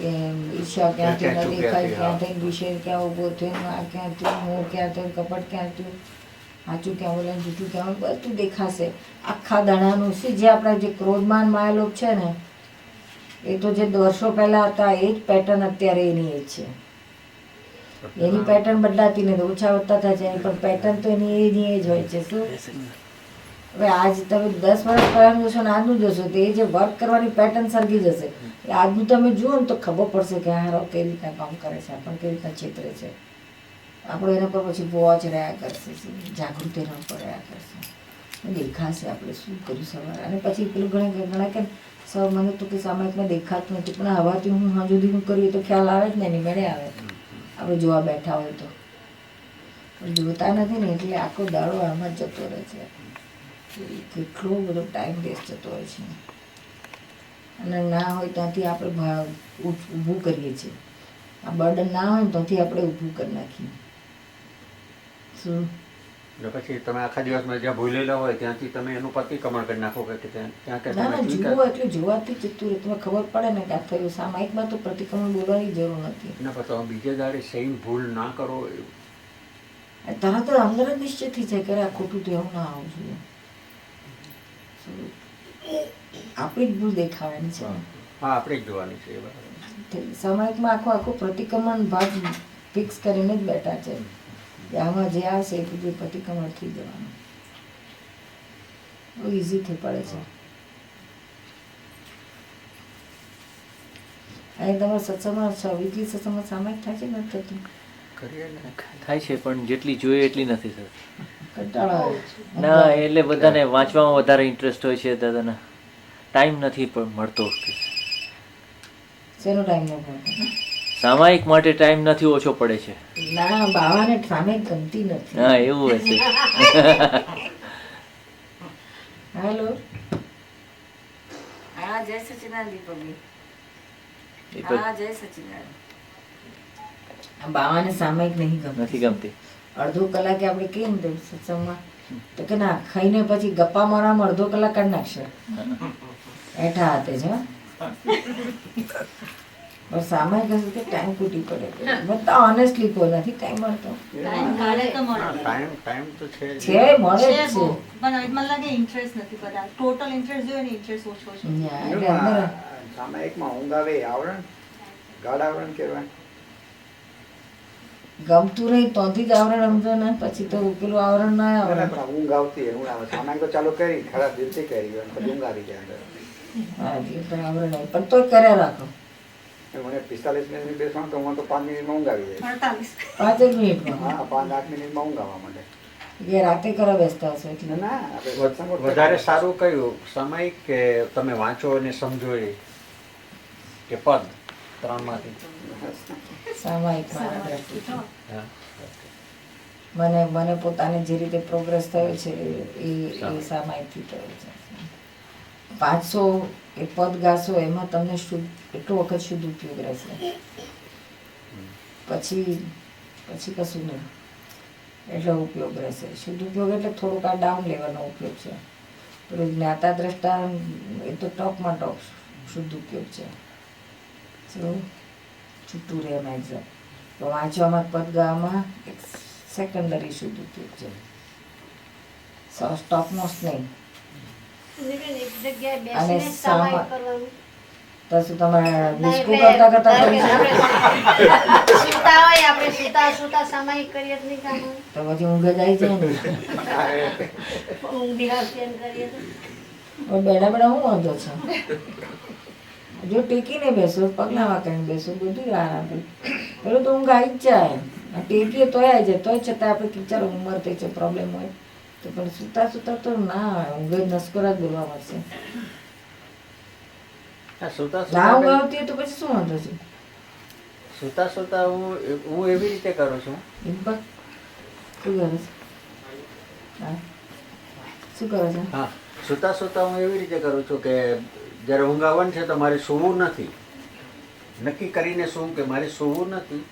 ઈર્ષા ક્યાંથી ન દેખાય, ક્યાંથી વિષય ક્યાં ઊભો થયો, આ ક્યાં થયું, મોહ ક્યાં થયું, કપટ ક્યાં થયું, સાચું ક્યાં બોલે, જૂઠું ક્યાં બોલે, બધું દેખાશે આખા દાડાનું. શું જે આપણા જે ક્રોધમાન માયાલોભ છે ને, એ તો જે વર્ષો પહેલા હતા એ જ પેટર્ન અત્યારે એની એ છે. એની પેટર્ન બદલાતી નથી, ઓછા વધતા થાય છે પણ પેટર્ન તો એની એ જ હોય છે. શું હવે આજ તમે 10 વર્ષ પહેલાનું જોશો ને આજનું જોશો તો એ જે વર્ક કરવાની પેટર્ન સરખી જશે. આજનું તમે જુઓ ને તો ખબર પડશે કે હારો કેવી રીતના કામ કરે છે, આપણને કેવી રીતના છેતરે છે. આપણે એના પર પછી વોચ રહ્યા કરશે, જાગૃતિ એના પર રહ્યા કરશે, દેખાશે આપણે શું કર્યું સવારે. અને પછી પેલું ઘણા કે સર મને તો કે સામાયિકમાં દેખાતું નથી, પણ હવાથી હું હજુ સુધી હું કર્યું તો ખ્યાલ આવે જ ને, એની મેળે આવે આપણે જોવા બેઠા હોય તો. પણ જોતા નથી ને એટલે આખો દાડો આમાં જ જતો રહે છે. કેટલો બધો ટાઈમ વેસ્ટ જતો હોય છે. અને ના હોય ત્યાંથી આપણે ઊભું કરીએ છીએ. આ બર્ડન ના હોય ને ત્યાંથી આપણે ઊભું કરી નાખીએ. શું પછી તમે આખા દિવસમાં જ્યાં ભૂલેલા હોય ત્યાંથી તમે એનું પ્રતિક્રમણ કરી નાખો કે ત્યાં કે ના ના તમે જુઓ એટલે જોવાથી જતું રહે, તમને ખબર પડે ને કે આ થયું. સામાયિકમાં તો પ્રતિક્રમણ બોલવાની જરૂર નથી. એના પછી તમે બીજે દાડે સેમ ભૂલ ના કરો એવું. તરત જ અંદર જ નિશ્ચય થઈ જાય કે આ ખોટું તો એવું ના આવવું જોઈએ. આપણી જ ભૂલ દેખાવાની છે. હા આપણે જ જોવાની છે એ બરાબર. સામાયિકમાં આખો પ્રતિક્રમણ ભાગ ફિક્સ કરીને જ બેઠા છે કે આમાં જે આવશે એ બધું પ્રતિક્રમણ થઈ જવાનું. બહુ ઇઝી થઈ પડે છે. અહીં તમારા સત્સંગમાં વીકલી સત્સંગમાં સામાયિક થાય છે ને થતું થાય છે પણ જેટલી જોઈએ એટલી નથી થતી. કંટાળો આવે. ના એટલે બધાને વાંચવામાં વધારે ઇન્ટરેસ્ટ હોય છે, દાદાના ટાઈમ નથી પણ મળતો. શેનો ટાઈમ ન પડતો? સામાયિક માટે ટાઈમ નથી, ઓછો પડે છે. ના બાવાને સામે ગમતી નથી. હા એવું હશે. હેલો હા જય સચિદાનંદ દીપકજી. હા જય સચિદાનંદ. બાવાને સામાયિક નહીં ગમતી, નથી ગમતી. અડધો કલાકે આપણે કહીએ ને સત્સંગમાં તો કે ના ખાઈને પછી ગપ્પા મારવામાં અડધો કલાક કાઢી નાખશે. એઠા હાથે છે પણ સામાયિક હશે તો ટાઈમ તૂટી પડે બધા ઓનેસ્ટલી બોલાથી ટાઈમ મળતો ટાઈમ કાઢે તો મળે. ટાઈમ તો છે જ. છે મળે છે જ બહુ. છે પણ મને લાગે ઇન્ટરેસ્ટ નથી બધા ટોટલ ઇન્ટરેસ્ટ જોઈએ ને ઇન્ટરેસ્ટ ઓછો છે. ન્યા, એટલે અંદર સામાયિકમાં ઊંઘ આવે એ આવરણ ગાઢ આવરણ કહેવાય. ગમતું નહીં તોથી જ આવરણ સમજો ને પછી તો પેલું આવરણ ના આવે પણ ઊંઘ આવતી ઊંઘ આવે સામાયિક તો ચાલુ કરી ખરાબ દિલથી કરી હોય પછી ઊંઘ આવી જાય અંદર. હા એટલે તો આવરણ નહીં પણ તોય કર્યા રાખો મને 45 મિનિટ બેસવાનું તો હું તો 5 મિનિટમાં ઊંઘ આવી જાય. 48. 5 જ મિનિટમાં હા 5-8 મિનિટમાં ઊંઘ આવવા માંડે. એ રાતે કરવા બેસતા હશો એટલે ના આપણે સત્સંગ વધારે સારું કયું સામાયિક કે તમે વાંચો અને સમજો એ કે પદ ત્રણમાંથી? સામાયિક મારા દ્રષ્ટિથી હા. મને પોતાને જે રીતે પ્રોગ્રેસ થયો છે એ સામાયિકથી થયો છે 500 એ પદ ગાશો એમાં તમને એટલો વખત શુદ્ધ ઉપયોગ રહેશે પછી કશું નહીં એટલો ઉપયોગ રહેશે શુદ્ધ ઉપયોગ એટલે થોડુંક આ ડાઉન લેવલનો ઉપયોગ છે પેલું જ્ઞાતા દ્રષ્ટા એ તો ટોપમાં ટોપ શુદ્ધ ઉપયોગ છે છૂટું રહે એમાં એક્ઝામ તો વાંચવામાં પદ ગાવામાં એક સેકન્ડરી શુદ્ધ ઉપયોગ છે ટોપ મોસ્ટ નહીં એક જગ્યાએ અને બેસીને જ સામાયિક સામા- કરવાનું. તો શું તમારે નહીં, ડિસ્કો બે- કરતા કરતા ધારો કરી કે શકો? આપણે સૂતા હોય આપણે સૂતા સામાયિક કરીએ તો નહીં કામ આવે. તો પછી ઊંઘ જ આવી જાય ને ઊંઘી આવતી એમ કરીએ તો. પણ બેડા હું વાંધો છે જો ટેકીને બેસો પગલા વાંકીને બેસો બધું આરામ પેલું તો ઊંઘ આવી જ જાય આ ટેકીએ તોય આવી જાય તોય છતાં આપણે કે ચાલો ઉંમર થઈ છે પ્રોબ્લેમ હોય તો પણ સૂતા તો ના આવે ઊંઘ જ નસ્કોરા જ બોલવા મળશે હા, સુતા ના ઊંઘ સુતા આવતી હોય તો પછી શું વાંધો છે સુતા સુતા હું એવી રીતે કરું છું દીપક શું કરે છે હા શું કરે છે હા સુતા સુતા હું એવી રીતે કરું છું કે જ્યારે ઊંઘ આવવાની છે તો મારે સૂવું નથી નક્કી કરીને શું કે મારે સૂવું નથી